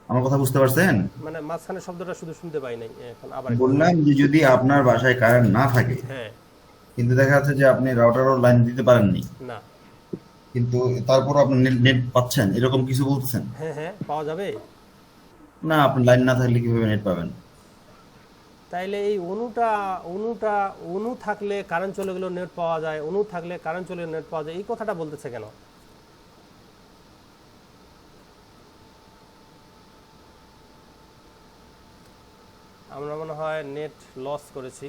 আমার কথা বুঝতে পারছেন? মানে মাঝখানে শব্দটা শুধু শুনতে পাই নাই, এখন আবার বললাম যে যদি আপনার বাসায় কারেন্ট না থাকে, হ্যাঁ, কিন্তু দেখা যাচ্ছে যে আপনি রাউটারও লাইন দিতে পারেননি, না, কিন্তু তারপরও আপনি নেট পাচ্ছেন, এরকম কিছু বলতেছেন? হ্যাঁ পাওয়া যাবে না, আপনি লাইন না থাকলে কিভাবে নেট পাবেন? তাইলে এই অণু থাকলে কারেন্ট চলে গেলেও নেট পাওয়া যায়, অণু থাকলে কারেন্ট চলে নেট পাওয়া যায়, এই কথাটা বলতেছে কেন? আমরা মনে হয় নেট লস করেছি।